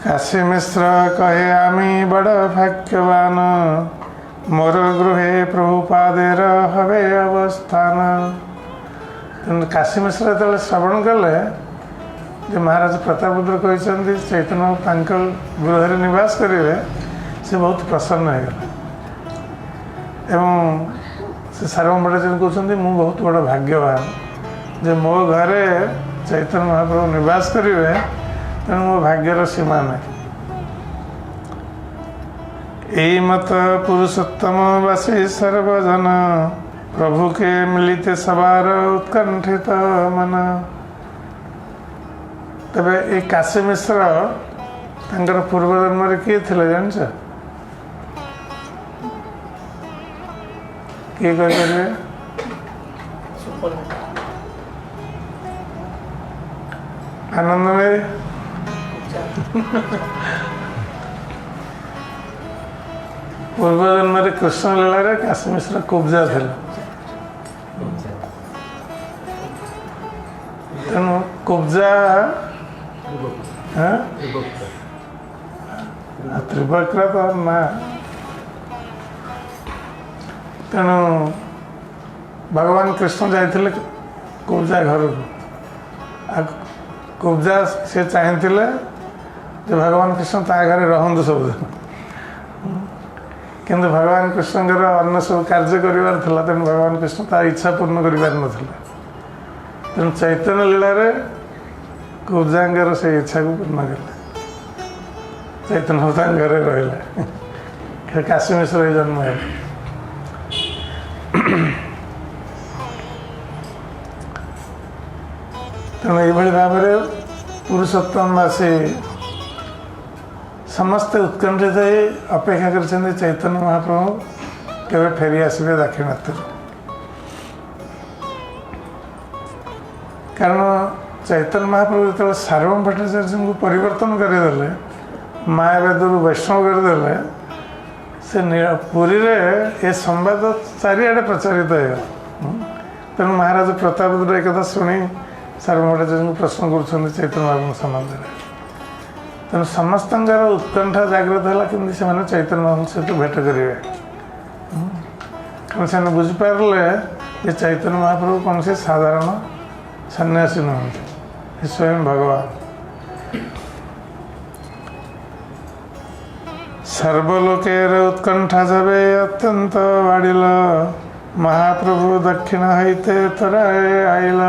काशी मिश्र कहे आमी बड़ भाग्यवान मोर गृहे प्रभुपादेर हवे अवस्थान। काशी मिश्र जो श्रवण कले जे महाराज प्रतापरुद्र कहते चैतन्य गृह निवास करेंगे से बहुत प्रसन्न हो गए। एवं से सार्वभौम भट्टाचार्य कहते मु बहुत बड़ भाग्यवान जे मो घरे चैतन्य महाप्रभु निवास करेंगे तेणु मो भाग्यर सीमा नहीं। यही मत पुरुषोत्तम वासी सर्वजन प्रभु के मिलिते सवार उत्कंठित मन। तबे ये काशी मिश्र तांकर पूर्व जन्म किए थे जान किए कह आनंद में पूर्व जन्म कृष्ण लीला काशी मिश्र कुब्जा थे। तेणु कुब्जा त्रिवक्र तो ना तेणु भगवान कृष्ण जाइए कुब्जा घर को कुब्जा से चाहते भगवान कृष्ण ता घर रहतु सबुदिन किंतु भगवान कृष्णकर अन्य सब कार्य करार तेणु भगवान कृष्ण तार इच्छा पूर्ण कर तेणु चैतन्य लीला कुब्जांगर से इच्छा को पूर्ण कले चैतन्य घर रहा काशी मिश्र जन्म है तेणु ये भाव में पुरुषोत्तमवासी समस्ते उत्कंठित अपेक्षा कर चैतन्य महाप्रभु केवे फेरी आसबे दाक्षिणात्य कारण चैतन्य महाप्रभु जो सार्वभौम भट्टाचार्य को परिवर्तन करदे मायावेद वैष्णव करदे से पुरी रे ए संवाद चारिआडे प्रचारित हो तेणु महाराज प्रताप एक कथा शुणी सार्वभौम भट्टाचार्य को प्रश्न कर चैतन्य महाप्रभु संबंध में तेणु समस्त उत्कंठा जागृत है कि चैतन्य महाप्रभु सहित भेट करेंगे कारण से बुझिपारे ये चैतन्य महाप्रभु कौन से साधारण सन्यासी नुहति स्वयं भगवान सर्वलोकेर उत्कंठा जबे अत्यंत बाढ़िल महाप्रभु दक्षिण हईते तराए आइल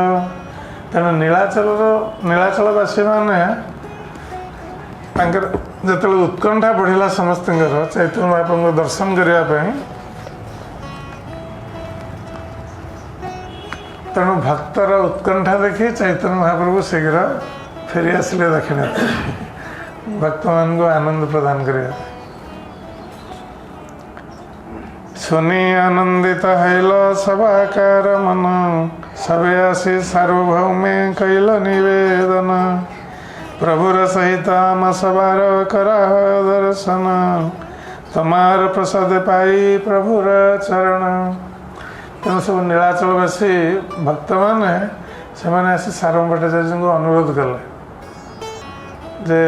तेणु नीलाचलवासी मैंने जो उत्कंठा बढ़ला समस्त चैतन्य महाप्रभु दर्शन करने तेणु भक्तर उत्कंठा देखी चैतन्य महाप्रभु शीघ्र फेरी आसिले दाक्षिणात्य भक्त मान को आनंद प्रदान करने सुनी आनंदित हैल सभाकार मन सबे आसी सार्वभौमे कैल निवेदन प्रभुर सहित आम सबार कराह दर्शन तमार प्रसाद पाई प्रभुर चरण तेणु सब नीलाचलवासी भक्त मैंने से आसी सार्वभौम भट्टाचार्य को अनुरोध कले जे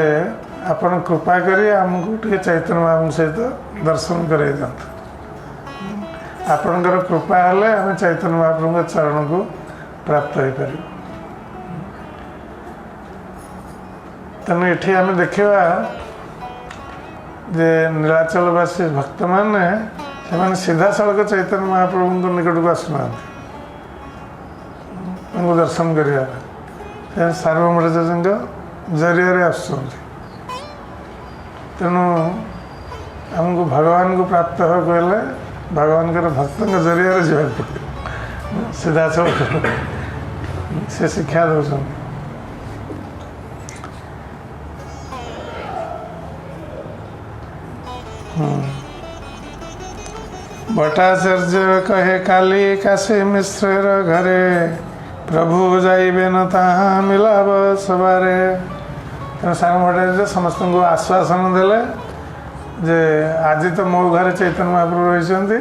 आपण कृपा करी आमको टे चैतन्य महाप्रभु सहित दर्शन कराई दिंतु आपणकर कृपा हेले आम चैतन्य महाप्रभु चरण को प्राप्त हो पार तेणु ये आम देखा जे नीलाचलवासी भक्त मैंने से सीधा सड़क चैतन्य महाप्रभु निकट को आसुना दर्शन कर सार्वभौम भट्टाचार्य जरिया आसुँच तेणु आमको भगवान को प्राप्त हो कहले भगवान के भक्त जरिया जावाक पड़े सीधा सड़क से शिक्षा दौरान भट्टाचार्य कहे काली काशी मिश्र घरे प्रभु जाइबे न ताहा मिलाब सबारे तेणु सार्वभौम भट्टाचार्य समस्त को आश्वासन देले जे आज तो मो घर चैतन्य महाप्रभु रही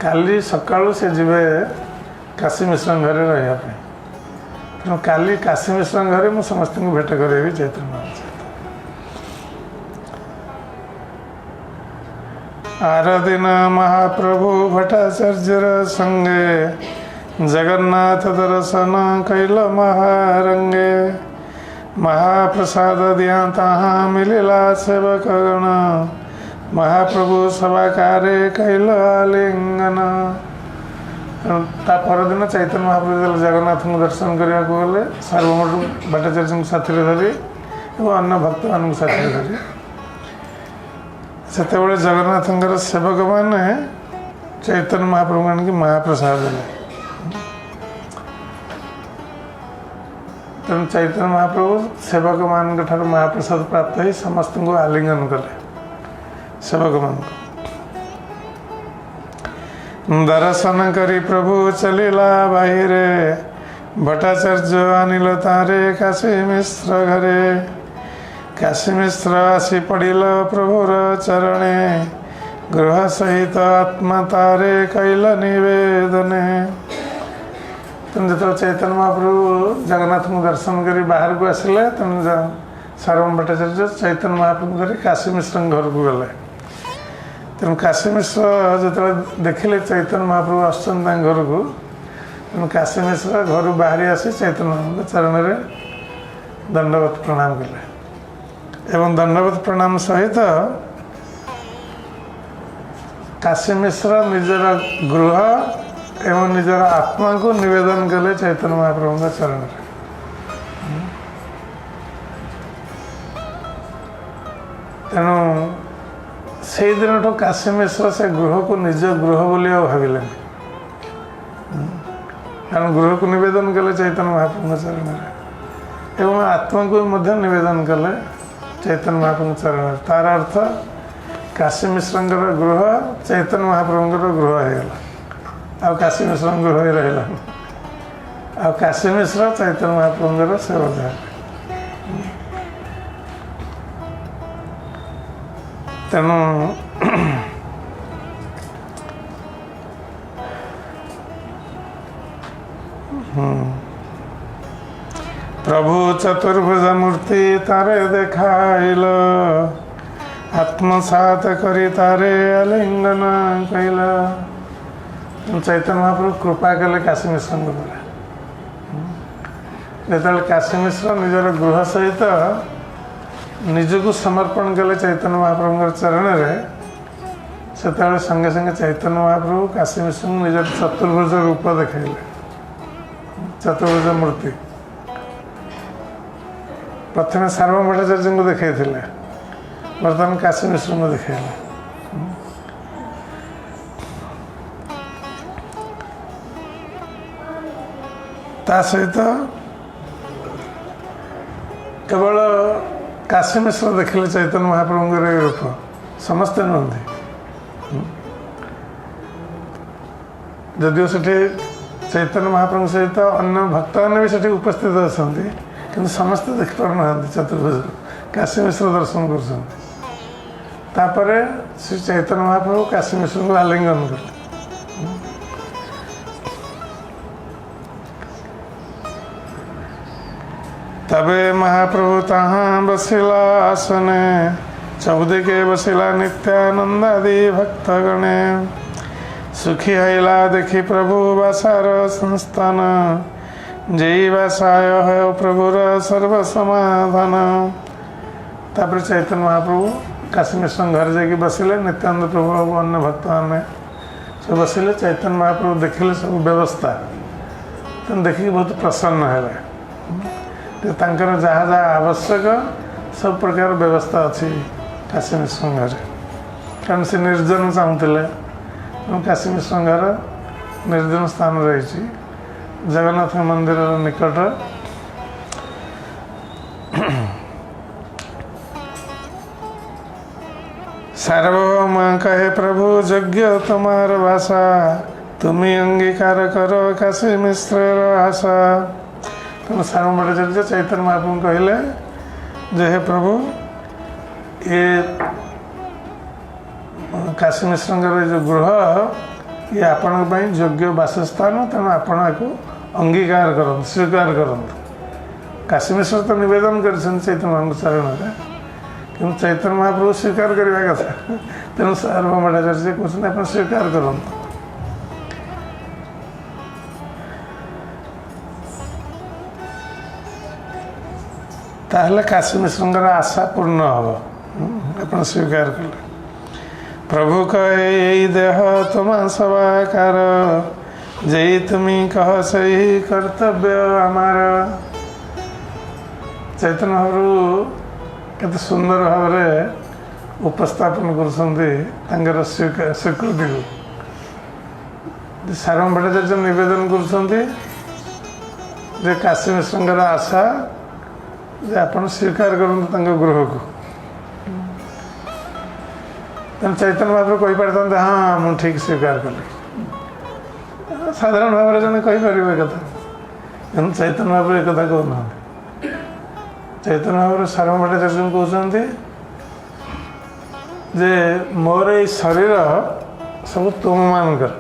काली सकाळु से जीवे काशी मिश्र घर रहा तेणु काली काशी मिश्र घर मु समस्त को भेट करेबी चैतन्य महाप्रभु आर दिन महाप्रभु भट्टाचार्यर संगे जगन्नाथ दर्शन कैल महारंगे महाप्रसाद दिया तहाँ मिलिला सेवक गण महाप्रभु सभाकारे कैल आलिंगन परदिन चैतन्य महाप्रभु जगन्नाथ को दर्शन करने को गले सार्वभौम भट्टाचार्य साथी धरी और अन्य भक्त मान साथी धरी से जगन्नाथ सेवक मैंने चैतन्य महाप्रभु मान की महाप्रसाद देले तेणु चैतन्य महाप्रभु सेवक मान ठार महाप्रसाद प्राप्त हो समस्त को आलिंगन कले सेवक मान दर्शन करी प्रभु चलिला बाहिरे भट्टाचार्य आनिल तारे काशी मिश्र घरे काशी मिश्र आसी पड़िल प्रभुर चरणे गृह सहित आत्मा तारे कैल निवेदने तेणु जो चैतन्य महाप्रभु जगन्नाथ को दर्शन कर बाहर को आसिले तेणु सार्वभौम भट्टाचार्य चैतन्य महाप्रभु धरी काशी मिश्र घर को गले। तेणु काशी मिश्र जो देखिले चैतन्य महाप्रभु आसुच्चन घर को तेणु काशी मिश्र घर बाहरी आसी चैतन्य महाप्रभु चरण में दंडवत प्रणाम कले एवं दंडवत प्रणाम सहित काशी मिश्र निजर गृह एवं निजर आत्मा को निवेदन कले चैतन्य महाप्रभु चरण में। तेणु से दिन काशी मिश्र से गृह को निज गृह बोली भाविले कारण गृह को निवेदन कले चैतन्य महाप्रभु चरण में एवं आत्मा को भी निवेदन कले चैतन्य महाप्रभु चरण में। तार अर्थ काशी मिश्र गृह चैतन्य महाप्रभु गृह होगा आ काशी मिश्र गृह ही रहा आ काशी मिश्र चैतन्य महाप्रभु सेवक है। तेणु प्रभु चतुर्भुज मूर्ति तारे देखाइल आत्मसात करी तारे आलिंगन कैल। चैतन्य महाप्रभु कृपा कले काशी मिश्र जो काशी मिश्र निजर गृह सहित निजको समर्पण कले चैतन्य महाप्रभु चरण में से संगे संगे चैतन्य महाप्रभु काशी मिश्र निजर चतुर्भुज रूप देखले चतुर्भुज मूर्ति प्रथम सार्वभौम भट्टाचार्य को देखते बर्तमान काशी मिश्र को देखले। ता सहित केवल काशी मिश्र देखले चैतन्य महाप्रभु रूप समस्ते नुहति जदिव से चैतन्य महाप्रभु सहित अन्य भक्त मैंने भी सेठी उपस्थित अच्छा कि समस्ते देखिपार ना चतुर्भुज काशी मिश्र दर्शन कर श्री चैतन्य महाप्रभु काशी मिश्र को आलिंगन कले। तबे महाप्रभु तहाँ बसिला आसने चौदिके बसिला नित्यानंदादि भक्तगणे सुखी हैला देखी प्रभु बासार संस्थान जय बासाय है प्रभुर सर्व समाधान। तापर चैतन्य महाप्रभु काशी मिश्र घर जाकि बसिले नित्यानंद प्रभु अन्य भक्त मैंने सब बसिले चैतन्य महाप्रभु देखिले सब व्यवस्था तेनाली देखिक बहुत प्रसन्न है जहाँ जहाँ आवश्यक सब प्रकार व्यवस्था अच्छी काशी मिश्र घर कारण से निर्जन चाहूले काशी मिश्र घर निर्जन स्थान रही जगन्नाथ मंदिर निकट सार्वभौम कहे प्रभु यज्ञ तुम्हार भाषा तुम्हें अंगीकार करो काशी मिश्र आशा। तेणु सार्वभौम भट्टाचार्य चैतन्य महाप्रभु कहले जे हे प्रभु ये काशी मिश्र जो गृह ये आपण योग्य वासस्थान तेणु आपण को अंगीकार कर स्वीकार करूँ। काशी मिश्र तो निवेदन कर चैतन्य महाप्रभु चरण में कि चैतन्य महाप्रभु स्वीकार करने कथा तेणु सार्वभौम भट्टाचार्य कहते आप स्वीकार करूँ। ताहले काशी मिश्र आशा पूर्ण हम आप स्वीकार कले। प्रभु कहे यही देह तुम सवाकार जय तुम्हें कह सही कर्तव्य आमार। चैतन्य महाप्रभु केते सुंदर भाव में उपस्थापन कर स्वीकृति को सार्वभौम भट्टाचार्य निवेदन कर काशी मिश्र आशा जे आप स्वीकार करूँ गृह को तेनाली चैतन्य महाप्रभु कही पारते हाँ मुझे ठीक स्वीकार कली साधारण भाव में जन कहीपर कथा कि चैतन्य महाप्रभु एक कथा कहना चैतन्य महाप्रभु सार्वभौम भट्टाचार्य कहते जे मोर ये शरीर सब तुम मानकर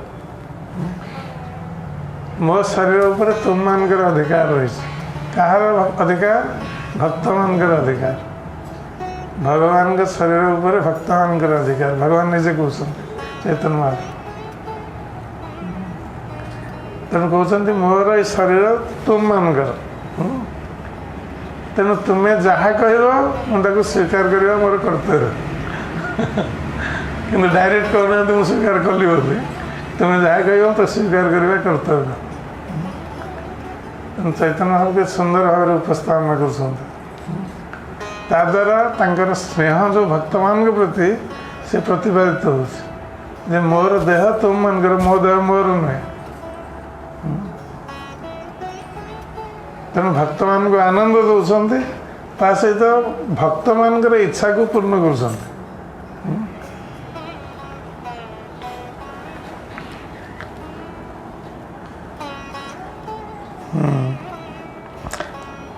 मो शरीर उपर तुम मानकर अधिकार रही। कहार अधिकार? भक्त मानकर अधिकार। भगवान के शरीर उपर भक्त मानकर अधिकार भगवान निजे कहते चैतन्य महाप्रभु। तेणु कहते मोर ये शरीर तुम मानकर, तेणु तुम्हें जहाँ कह मुझे स्वीकार करवा मोर कर्तव्य। कि डायरेक्ट कहना मुझे स्वीकार कली बोली, तुम्हें जहाँ कह तो स्वीकार करवा कर्तव्य। चैतन्य महाप्रभु के सुंदर भाव उपस्थापन कर स्नेह जो भक्त मान के प्रति से प्रतिपादित हो मोर देह तुम मानकर, मो देह मोर नुहे। तेणु भक्त मान को आनंद दौरान ता सहित भक्त मान इच्छा को पूर्ण कर।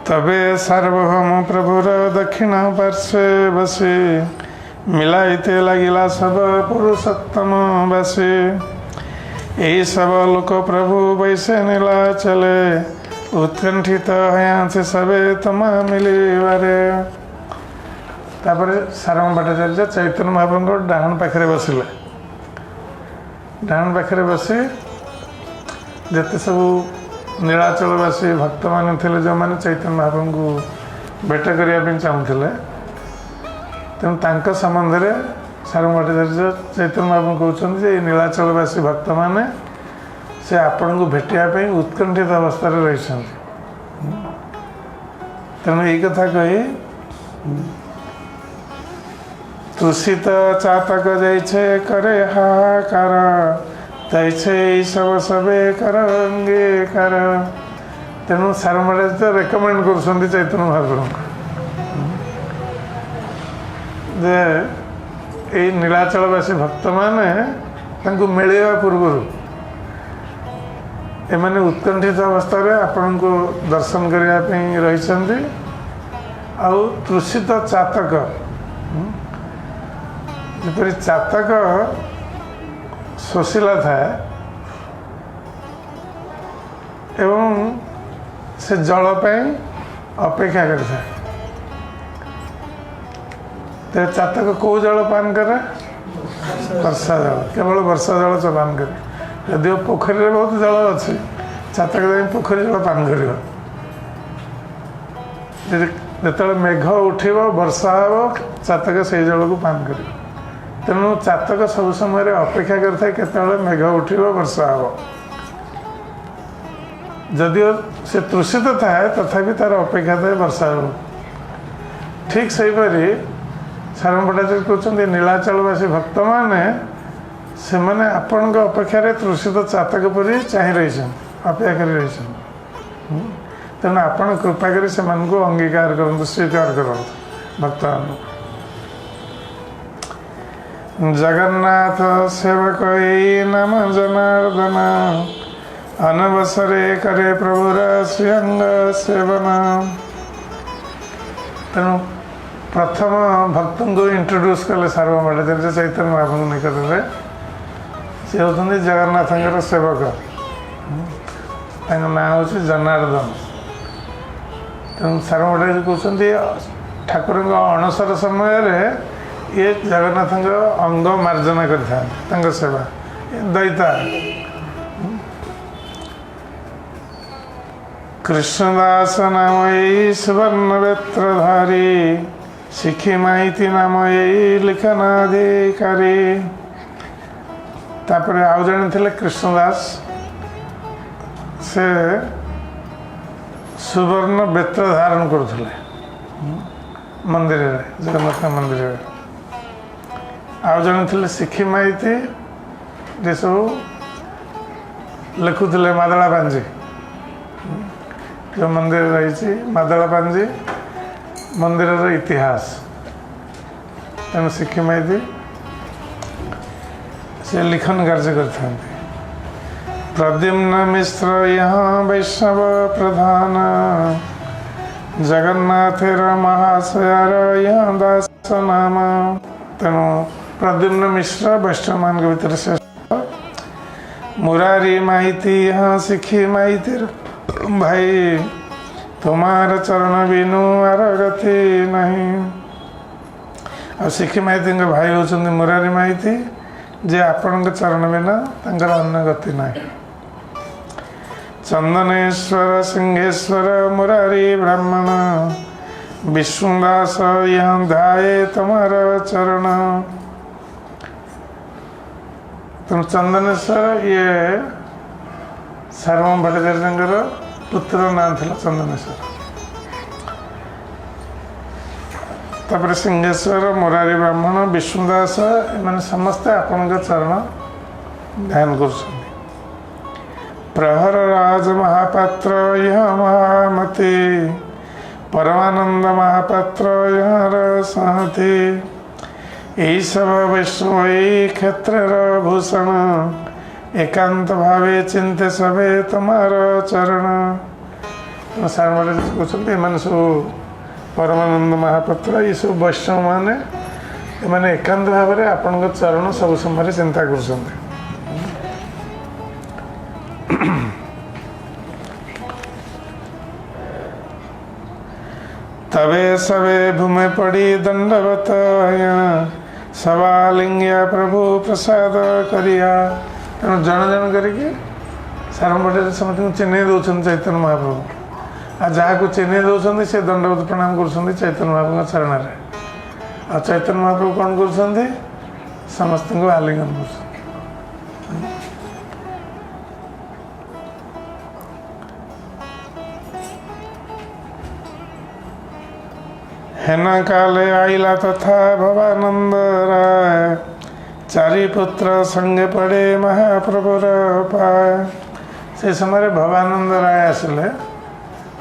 तबे सार्वभौम प्रभुर दक्षिण पार्श्वे बसे मिलाइते लगिला सब पुरुषोत्तम बसे। यही सब लोक प्रभु वैसे नीला चले उत्कंठित हयासे सबे तमा मिलबारे। तापर सारंग भट्टाचार्य चैतन्य महाप्रभु डाहन पाखे बसिले। डाहन पाखे बसी जिते सब नीलाचलवासी भक्त मान थे जो मैंने चैतन्य महाप्रभु को भेट करने चाहूले, तेणु संबंध में सारंग भट्टाचार्य चैतन्य महाप्रभु कहते नीलाचलवासी भक्त मैंने से आपण को भेटापी उत्कंठित अवस्था रही। तेणु यही कथा कही तुषित चातक जाइछे करे हाहाकार तैसे सब सबे कर अंगीकार। तेणु सारंग भट्टाचार्य रेकमेंड कर चैतन्य महाप्रभु जे नीलाचलवासी भक्त मैंने मिलवा पूर्व एमाने उत्कंठित अवस्था आपण को दर्शन करने रही। आउ तृषित चातक जपरी चातक शोषिला थाए एवं से जल अपेक्षा कर चातक कौ जल पान करे? वर्षा जल, केवल वर्षा जल पान करे। यदि पोखरी में बहुत जल अच्छी चातक जाए पोखरी जल पान कर। जो मेघ उठब वर्षा हम चातक से जल को पान कर। तेणु चातक सब समय अपेक्षा करते मेघ उठब वर्षा हम। जदिओ से तृषित थाए तथापि तार अपेक्षा थाए वर्षा हो। ठीक से सारंग भट्टाचार्य कहते नीलाचलवासी भक्त मैंने से मैंने आपण अपेक्षा तृषित चातक परी चाह रही अपेक्षा कर रही। तेणु आपण कृपा कर अंगीकार करूँ स्वीकार करूँ भक्त। जगन्नाथ सेवक नाम जनार्दन अनवसरे करे प्रभुर श्रीअंग सेवन। तेणु प्रथम भक्त को इंट्रोड्यूस कले सार्वभौम भट्टाचार्य चैतन्य महाप्रभु निकट में। सी होती जगन्नाथ सेवक, ना हूँ जनार्दन। तेणु सार्वभौम भट्टाचार्य कहते ठाकुर अणसर समय ये जगन्नाथ अंग मार्जना कर सेवा दैता। कृष्णदास नाम यही सुवर्ण वेत्रधारी शिखी माइती नाम यही लिखनाधिकारी। तापर आउ जन थे कृष्णदास से सुवर्ण बेत्र धारण करुले मंदिर जगन्नाथ मंदिर। आउ जन थे शिखी माइती जे सब लिखुले मादला पांजी जो मंदिर रही मादला पांजी मंदिर इतिहास। तेणु शिखी माइती से लिखन कार्य करते। प्रद्युम्न मिश्र यहाँ वैष्णव प्रधान जगन्नाथेर महाशयर यहाँ दास नाम। तेणु प्रद्युम्न मिश्र वैष्णव मान भीतर श्रेष्ठ मुरारी माइती यहाँ सिखी माइती भाई तुम्हार चरण बिनु आर गति नहीं। और सिखी माइती भाई होचंदी मुरारी माइती जे आपण चरण बिना तंकर अन्य गति नहीं। चंदनेश्वर सिंहेश्वर मुरारी ब्राह्मण विष्णुदास यहाँ ध्याये तुम्हार चरण। तुम चंदनेश्वर ये सार्वभौम भट्टाचार्य पुत्र ना था चंदनेश्वर। तापर सिंहेश्वर मुरारी ब्राह्मण विष्णुदास एमाने समस्ते आपण चरण ध्यान कर। प्रहर राज महापात्र यह महामती परमानंद महापात्र यहाँ सहती। यही सब वैष्णव क्षेत्र भूषण एकांत भावे चिंते सबे तुम्हार चरण। सारे कहते एम सब परमानंद महापात्र ये सब वैष्णव मैंने एकांत भाव में आपण चरण सब समय चिंता कर। तबे सबे भूमि पड़ी दंडवत सवालिंगिया प्रभु प्रसाद करिया। तेणु जन जन करके सारंभटे समस्त चिन्ह दौरान चैतन्य महाप्रभु आ जहाँ को चिन्ह दौरान से दंडवत प्रणाम कर चैतन्य महाप्रभु चरण। आ चैतन्य महाप्रभु कौन कर समस्त को आलिंगन कर। हेना काले आइला तथा भवानंद राय चारि पुत्र संगे पड़े महाप्रभुर पाय। से समय भवानंद राय आसिले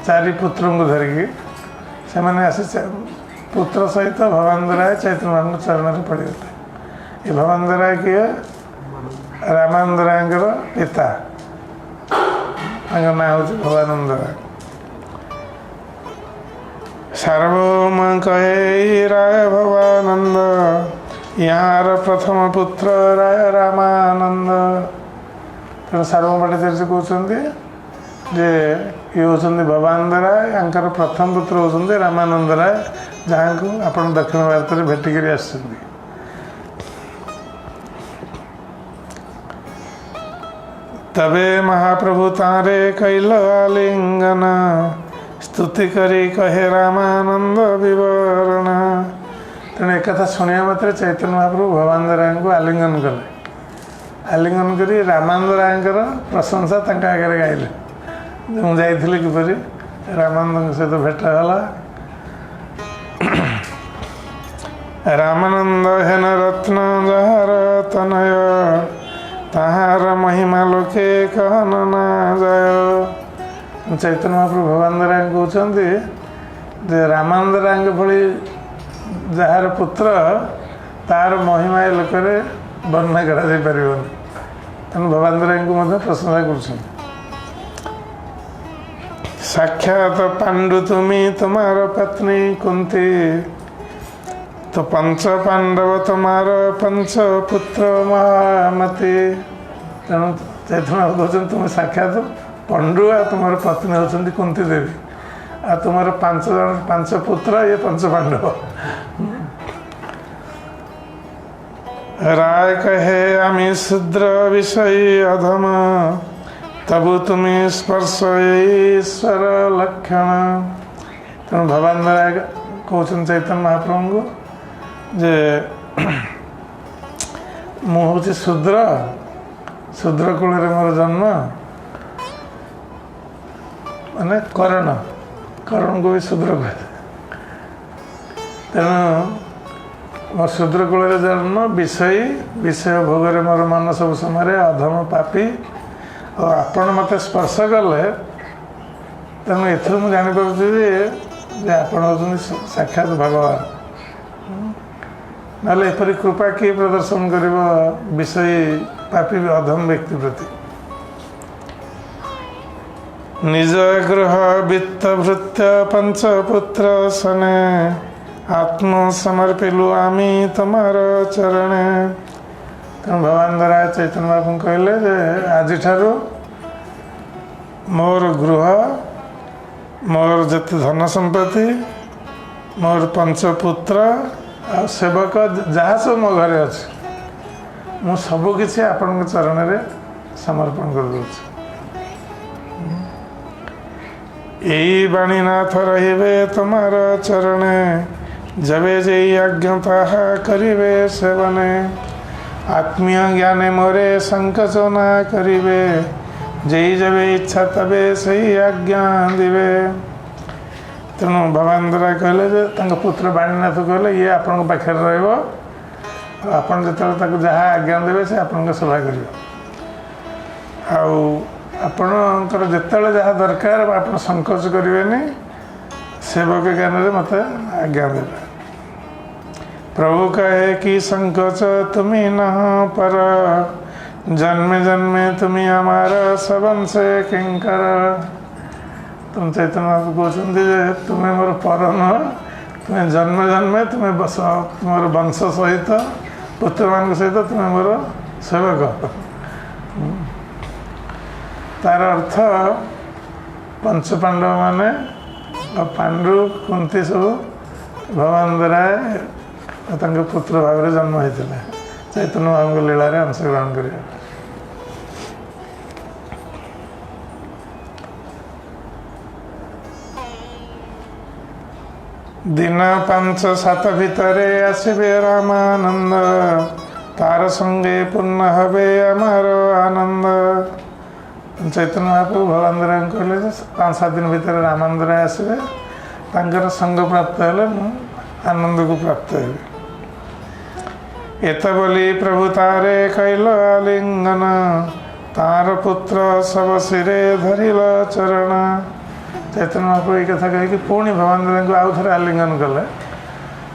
चारि पुत्र को धरिकी से मैंने आसी पुत्र सहित भवानंद राय चैतन्य महाप्रभु चरण में पड़गले। ये भवानंद राय किए रामानंद राय पिता ना हूँ भवानंद राय। सार्वभौम कहे राय भवानंद यहाँ प्रथम पुत्र राय रामानंद। तेणु सार्वभौम भट्टाचार्य कहते जे ये होती भवानंद राय यांकर प्रथम पुत्र होती रामानंद राय जहाँ को आपण दक्षिण भारत में भेटिक आस। तबे महाप्रभु तारे कैल आलिंगन स्तुति करी कहे रामानंद विवरण। तेणु एक कथा शुणा मात्र चैतन्य महाप्रभु भवानंद राय को आलिंगन कले। आलिंगन करी रामानंद राय प्रशंसा आगे गाइले। मुझे किपरि रामानंद सहित भेट है। रामानंद हेन रत्न जहार तनय ताहार महिमा लोके कहन ना जाय। चैतन्य महाप्रभु भवानंद राय कहते जे रामानंद राय भली जार पुत्र तार महिमा लोक वर्णना कर। तेणु भवानंद राय को प्रशंसा कर। साक्षात पांडु तुम्ही तुम्हार पत्नी कुंती तो पंच पांडव तुम्हार पंच पुत्र महामती। तेणु चैतन्य महाप्रभु कहते तुम साक्षात पंडु आ तुम्हार पत्नी होती कुंती देवी आ तुम्हार पांच पुत्र ये पंच पांडव। राय कहे आमी शूद्र विषय अधम तबु तुम्हें स्पर्श ईश्वर लक्षण। तेणु भवानंद राय कहते चैतन्य महाप्रभु को जे मुझे शूद्र शूद्र कूल मोर जन्म माने करण को भी शूद्र कहे। तेणु मोर शूद्र कूल जन्म विषय भोग मोर मन सब समय अधम पापी और आपण मत स्पर्श कले। तेणु एथर मुझे जापर आपण होती साक्षात भगवान। ना एपरी कृपा किए प्रदर्शन कर विषय पापी अधम व्यक्ति प्रति। निज गृह वित्त भृत्य पंचपुत्र सने आत्म समर्पिलु आमी तमार चरणे। ତେଣୁ ଭଗବାନ ଦରାଜ ଚୈତନ୍ୟ ବାବୁ କହିଲେ ଯେ ଆଜିଠାରୁ ମୋର ଗୃହ, ମୋର ଯେତେ ଧନ ସମ୍ପତ୍ତି, ମୋର ପଞ୍ଚପୁତ୍ର ଆଉ ସେବକ ଯାହା ସବୁ ମୋ ଘରେ ଅଛି, ମୁଁ ସବୁକିଛି ଆପଣଙ୍କ ଚରଣରେ ସମର୍ପଣ କରିଦେଉଛି। ଏଇ ବାଣୀନାଥ ରହିବେ ତୁମର ଚରଣେ, ଯେବେ ଯେଇ ଆଜ୍ଞ ତାହା କରିବେ ସେବନେ। ଆତ୍ମୀୟ ଜ୍ଞାନେ ମୋରେ ସଂକୋଚ ନା କରିବେ, ଯେଇ ଯେବେ ଇଚ୍ଛା ତେବେ ସେଇ ଆଜ୍ଞା ଦିବେ। ତେଣୁ ଭଗବାନ ଦ୍ୱାରା କହିଲେ ଯେ ତାଙ୍କ ପୁତ୍ର ବାଣୀନାଥ କହିଲେ ଇଏ ଆପଣଙ୍କ ପାଖରେ ରହିବ, ଆପଣ ଯେତେବେଳେ ତାକୁ ଯାହା ଆଜ୍ଞା ଦେବେ ସେ ଆପଣଙ୍କ ସେବା କରିବ। ଆଉ ଆପଣଙ୍କର ଯେତେବେଳେ ଯାହା ଦରକାର ଆପଣ ସଂକୋଚ କରିବେନି, ସେବକ ଜ୍ଞାନରେ ମୋତେ ଆଜ୍ଞା ଦେବେ। प्रभु कहे कि संकोच तुम्हें न पर, जन्मे जन्मे तुम्हें हमारा सबन से किंकर। तुम चैतन्य बाबू कहते तुम्हें मोर पर नुह, तुम्हें जन्म जन्मे तुम्हें तुम वंश सहित पुत्र मान सहित तुम्हें मोर सेवक। तार अर्थ पंच पांडव माने पांडु कुंती सब भगवान द्वारा पुत्र भाव में जन्म होते चैतन्य बाबू लीला अंशग्रहण कर। दिन 5-7 भितरे आसबे रामानंद, तार संगे पूर्ण हबे आमार आनंद। चैतन्य महाप्रभु भगवान द्वारा कहले 5-7 दिन भितर रामानंद आसबे, तांकर संग प्राप्त हेले आनंद को प्राप्त हे। एत बोली प्रभु तारे कैल आलिंगन, तार पुत्र सब सिरे धरिल चरण। चैतन्य महाप्रभु ये कथा कही पुणी भगवान को आउ थे आलिंगन कले,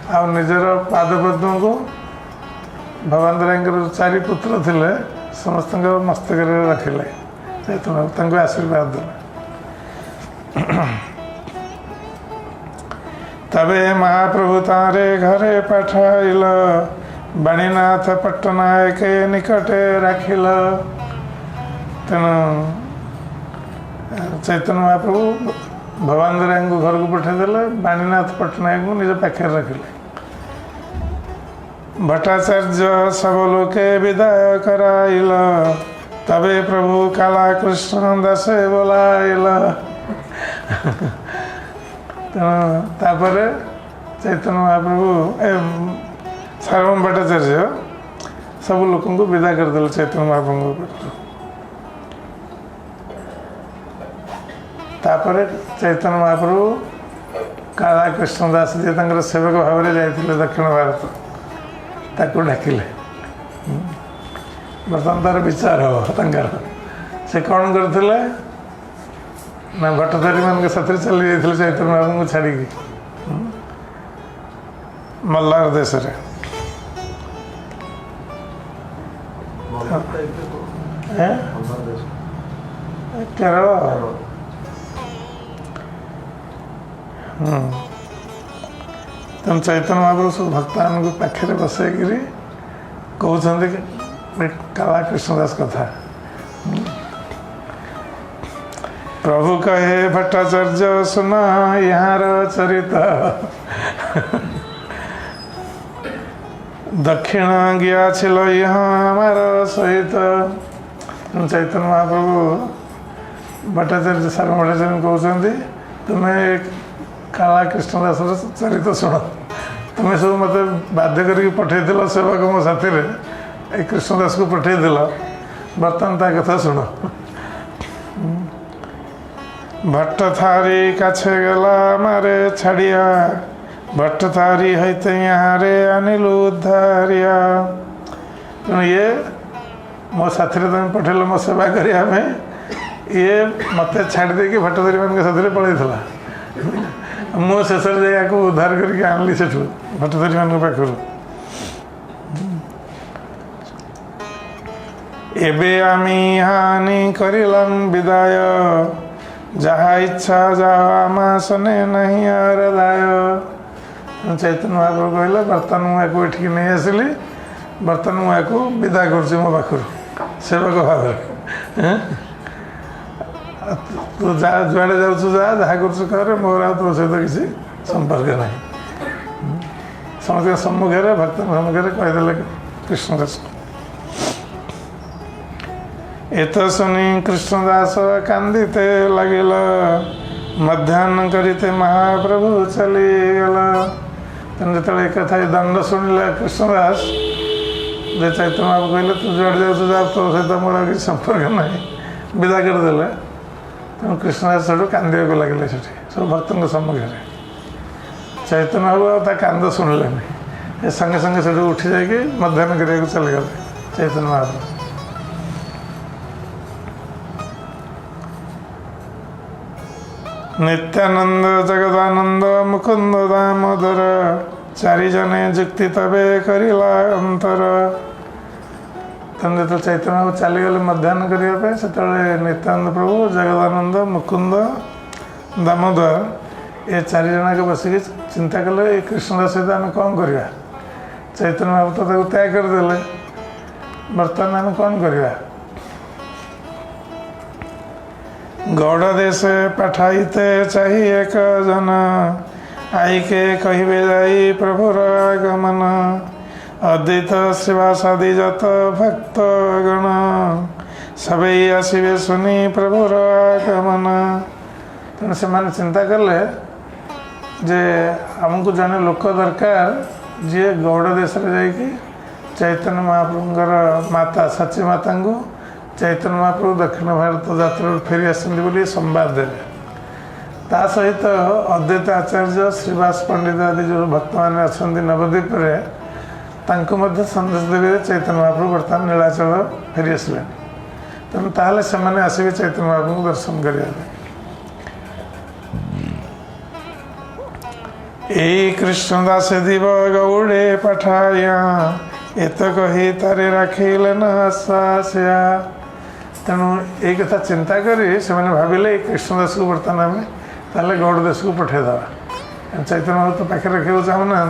आ निजर पादपद्म को भगवान 4 पुत्र थे समस्त मस्तक रखिले। चैतन्य बाबू आशीर्वाद दे। तबे महाप्रभु तारे घरे पठाइल, बाणीनाथ पट्टनायक निकटे राखिल। तेणु चैतन्य महाप्रभु भगवान को घर को पठाइदेले, बाणीनाथ पट्टनायक को निज पाखे रखिले। भट्टाचार्य सब लोके विदाय कराइल, तबे प्रभु काला कृष्ण दासे बोलाइल। तेणु चैतन्य महाप्रभु सार्वभौम भट्टाचार्य सब लोक विदा करदे चैतन्य महाप्रभु। तापर चैतन्य महाप्रभु काला कृष्णदास जी सेवक भाव में जाते दक्षिण भारत, ताकू डाकिले। बर्तमान तार विचार हो से कौन करते ना भट्टाचार्य मान साथ चली जाते चैतन्य बाबू को छाड़ी मल्लार देश रे। केरल तेनाली चैतन्य महाप्रभु सब भक्तान को पाखे बसैकि कहते काला कृष्णदास कथा। प्रभु कहे भट्टाचार्य सुना यहाँ चरित, दक्षिण गया छिल यहाँ हमार सहित। चैतन्य महाप्रभु भट्टाचार्य सार्वभौम भट्टाचार्य कहते तुम्हें काला कृष्णदास चरित शुण, तुम्हें सब मत बाध्य करके पठेल सेवक मो साथी कृष्णदास को पठेल, बर्तमान ता कथा शुण। भट्ट थारी काछे गला मारे छाड़िया, भट्ट थारी होते यहाँ रे अनिल उद्धारिया। तेणु ये मो साथी तुम पठेल मो सेवा करिया में, ये मत छाड़ दे कि भट्टाचार्य मान साथी पलैला। मो शेष जाए उद्धार करके आनली से भट्टाचार्य मान पाखर। एबे आमी हानि करिलम विदाय, जहा इच्छा जाओ आमा सने नहीं हृदय। चैतन्य महाप्रभु कहले बर्तमान मुझे नहीं आसली, बर्तमान मुझे विदा कर मो पाखर सेवक भाव तू जा जुआड़े जाऊ जा जहाँ कर मोर आ तो सहित किसी संपर्क ना समस्त सम्मुखें भक्त सम्मुखें कहीदे कृष्णदास एत शुनि कृष्णदास कांदीते लगिल मध्याह्न करते महाप्रभु चली गला तेना जो एक कथा दंड शुणिला कृष्णदास जे चैतन्य बाबू कहले तू जुआड़े जाऊ जा तो सहित मोर किसी संपर्क ना विदा करदे तेणु कृष्णदास से कांदे लगे से सब भक्त सम्मुखें चैतन्य बाबू कांद शुणिले संगे संगे से उठी जाकि मध्याह्न करने चले गए चैतन्य बाबू नित्यानंद जगदानंद मुकुंद दामोदर चारि जने जुक्ति तबे करिला अंतर तेनाली जो चैतन्य बाबू चलीगले मध्याह्न करने से नित्यानंद प्रभु जगदानंद मुकुंद दामोदर ये चारि जन बसिक चिंता कले कृष्णदास सहित आम कौन करवा चैतन्य बाबू तो त्याग करदे बर्तमान आम कौन करवा गौड़ देश पठाइते चाहिए एक जन आई के कहे जाई प्रभुर आगमन अद्वैत श्रीवासादि जत भक्त गण सबे आसवे सुनी प्रभुर आगमन तेणु से चिंता कले जे आमको जड़े लोक दरकार जी गौड़ देश जाकि चैतन्य महाप्रभुंर माता सची माता को चैतन्य महाप्रभु दक्षिण भारत यात्रा फेरी आसती संवाद देवे ता सहित अद्वैत आचार्य श्रीवास पंडित आदि जो भक्त मैंने अच्छा नवद्वीप संदेश देवे चैतन्य महाप्रभु बर्तमान नीलाचल फेरी आसले तेणु ताहले से आसवे चैतन्य महाप्रभु को दर्शन करेंगे ए कृष्णदास दिव गौड़े पठाया एत कही तारे रखिले न आशाया तेणु ये कथा चिंता करी से भाविले कृष्णदास को बर्तमान आम ताले गौड़ देश को पठेदा चैतन्य बाबू तो पाखे रखा चाहूना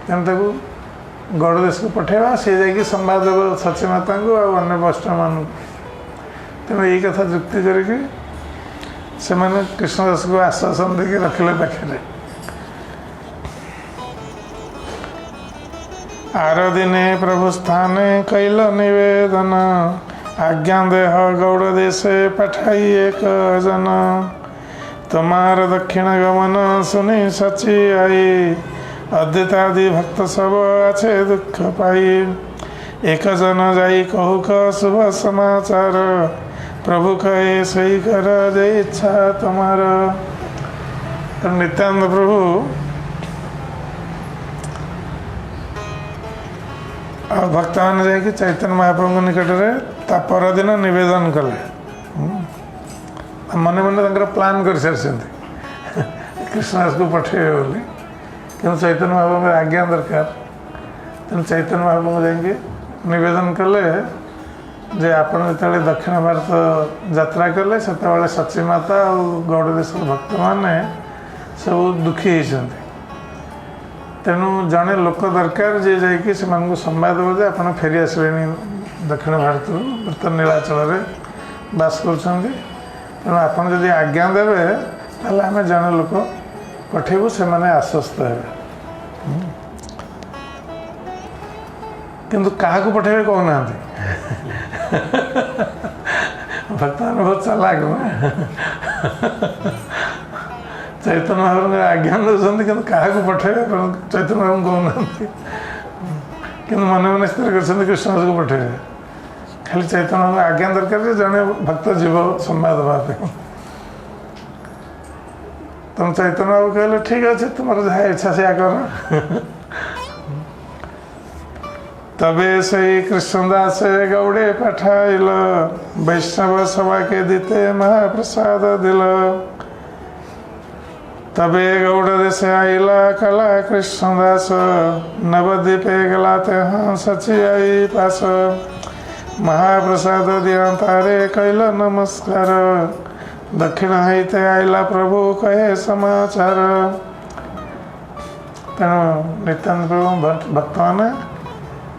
तेणु गौड़ देश को पठेवा सी जा संवाद देव सची माता को अन्य वैष्णव मान तेणु ये कथा जुक्ति करके कृष्णदास को आश्वासन देके रखिले पाखे आर दिने प्रभु स्थाने कैल निवेदन आज्ञा देह गौड़ देशे पठाई एक जन तुम्हार दक्षिण गमन सुनी सची आई अद्वैतादि भक्त सब आछे दुख पाई एक जन जाई कहूक शुभ समाचार प्रभु कहे सही कर जे इच्छा तुम्हार तो नित्यानंद प्रभु भक्त मैंने जाकि चैतन्य महाप्रभु निकट में ता परदिन निवेदन कले मन मन प्लान कर सारी कृष्णदास को पठेबे बोली कि चैतन्य महाप्रभु आज्ञा दरकार तेणु चैतन्य महाप्रभु जाकि निवेदन कले जे आपण जो दक्षिण भारत यात्रा कले से सची माता और गौड़ देश भक्त मैंने सब दुखी होती तेणु जड़े लोक दरकार जी जाकि संवाद देव जे आप फेरी आसले दक्षिण भारत बर्तमान नीलाचल बास कर तेणु आपड़ जदि आज्ञा देवे ताहले आम जड़े लोक पठेबू से आश्वस्त हे किंतु क्या पठेबे कहना भक्त मैंने बहुत चालाक ना चैतन्य महाप्रभु आज्ञा दौरान कि क्या पठेबे चैतन्य महाप्रभु कहना कि मन मन स्थिर कर कृष्णदास को पठेबे खाली चैतन्य महाप्रभु आज्ञा दरकार जड़े भक्त जीव संवाद देवाई तुम चैतन्य बाबू कहले ठीक अच्छे तुम्हारा जहाँ इच्छा से कर तबे से कृष्णदास गौड़े पठाइल वैष्णव सभा के दीते महाप्रसाद दिल तबे गौड़ देश आइला कला कृष्णदास नवद्वीपे गलाते हाँ सची आई पास महाप्रसाद दिया तारे कैल नमस्कार दक्षिण हाइते आइला प्रभु कहे समाचार तेणु नित्यानंद प्रभु भक्त मैंने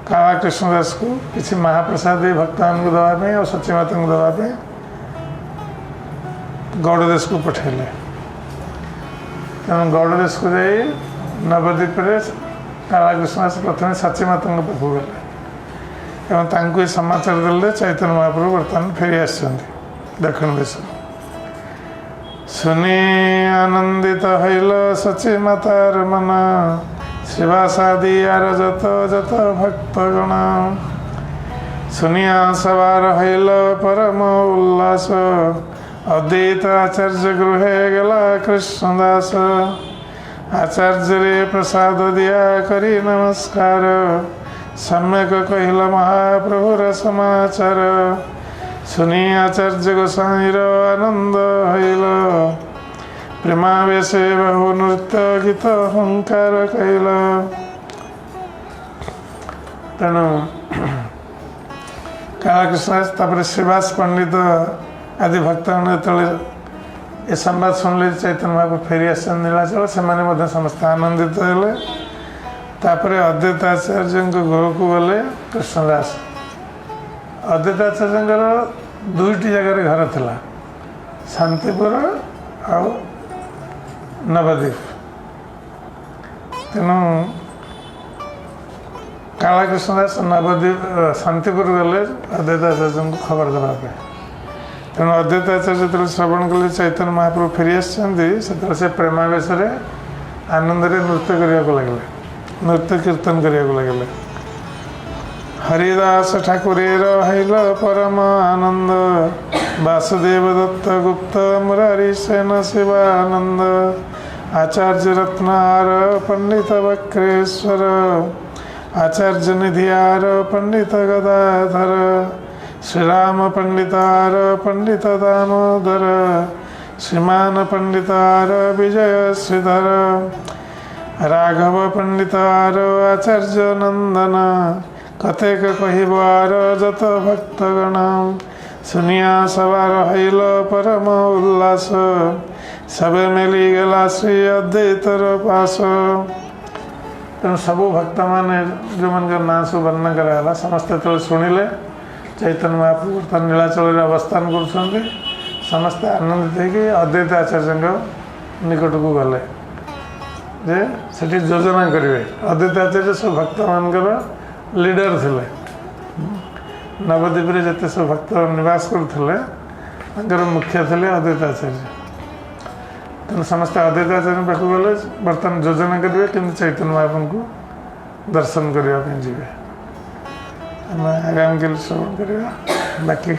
काला कृष्णदास को किसी महाप्रसाद भक्त को देवाई और सची माता को देवाई गौड़ देश को पठेले। तेणु गौड़ देश को जाई नवद्वीप काला कृष्णदास प्रथम सची माता पाखक गले एवं समाचार देले चैतन्य महाप्रभु बर्तमान फेरी आसछन्ति दक्षिण देश। सुनी आनंदित हईल सची मातार मन शिवासादी आर जत जत भक्तगण सुनिया सवार हईल परम उल्लास अद्वैत आचार्य गृहे गला कृष्णदास आचार्य रे प्रसाद दिया करी नमस्कार सम्यक कहिल महाप्रभुर समाचार सुनी आचार्य गोसाईर आनंद हईल प्रेमावेशे बहु नृत्य गीत हंकार कहल। तेणु कालाकृष्ण श्रीवास पंडित आदि भक्त ये संवाद शुणिले चैतन्य महाप्रभु फेरी आसन नीलाचल से समस्त आनंदित हेले। अद्वैत आचार्य घर को गले कृष्णदास। अद्वैत आचार्य दुईटी जगह घर थिला शांतिपुर आ नवद्वीप। तेणु काला कृष्णदास नवद्वीप शांतिपुर गले अद्वैत आचार्य को खबर देवाई। तेणु अद्वैत आचार्य जो श्रवण कले चैतन्य महाप्रभु फेरी आसते से प्रेमावेश आनंद नृत्य करने लगे नृत्य कीर्तन करने लगे। हरिदास ठाकुरेर हईल परम आनंद वासुदेव दत्त गुप्त मुरारी सेन शिवानंद आचार्य रत्नार पंडित वक्रेश्वर आचार्य निधियार पंडित गदाधर श्रीराम पंडितार पंडित दामोदर श्रीमान पंडितार विजय श्रीधर राघव पंडितार आचार्य नंदन कतेक कहिबार जत भक्तगण सुनिया सवार हईल परम उल्लास सबे मिली गला श्री अद्वैतर पास। तेणु सबू भक्त मैंने जो मन ना सब वर्णन कराला समस्ते तो शुणिले चैतन्य महाप्रभु बर्तमान नीलाचल अवस्थान कर समस्ते आनंदित होगी अद्वैत आचार्य निकट को गले जे सेठी योजना करेंगे। अद्वैत आचार्य सब भक्त मानकर लीडर थिले नवद्वीप जिते सब भक्त निवास करते मुख्य थे अद्वैत आचार्य। तेणु समस्ते अद्वैत आचार्य पाक गले बर्तमान योजना करेंगे कि चैतन्य महाप्रभु को दर्शन करने जी आगामी कल श्रवण करवा बाकी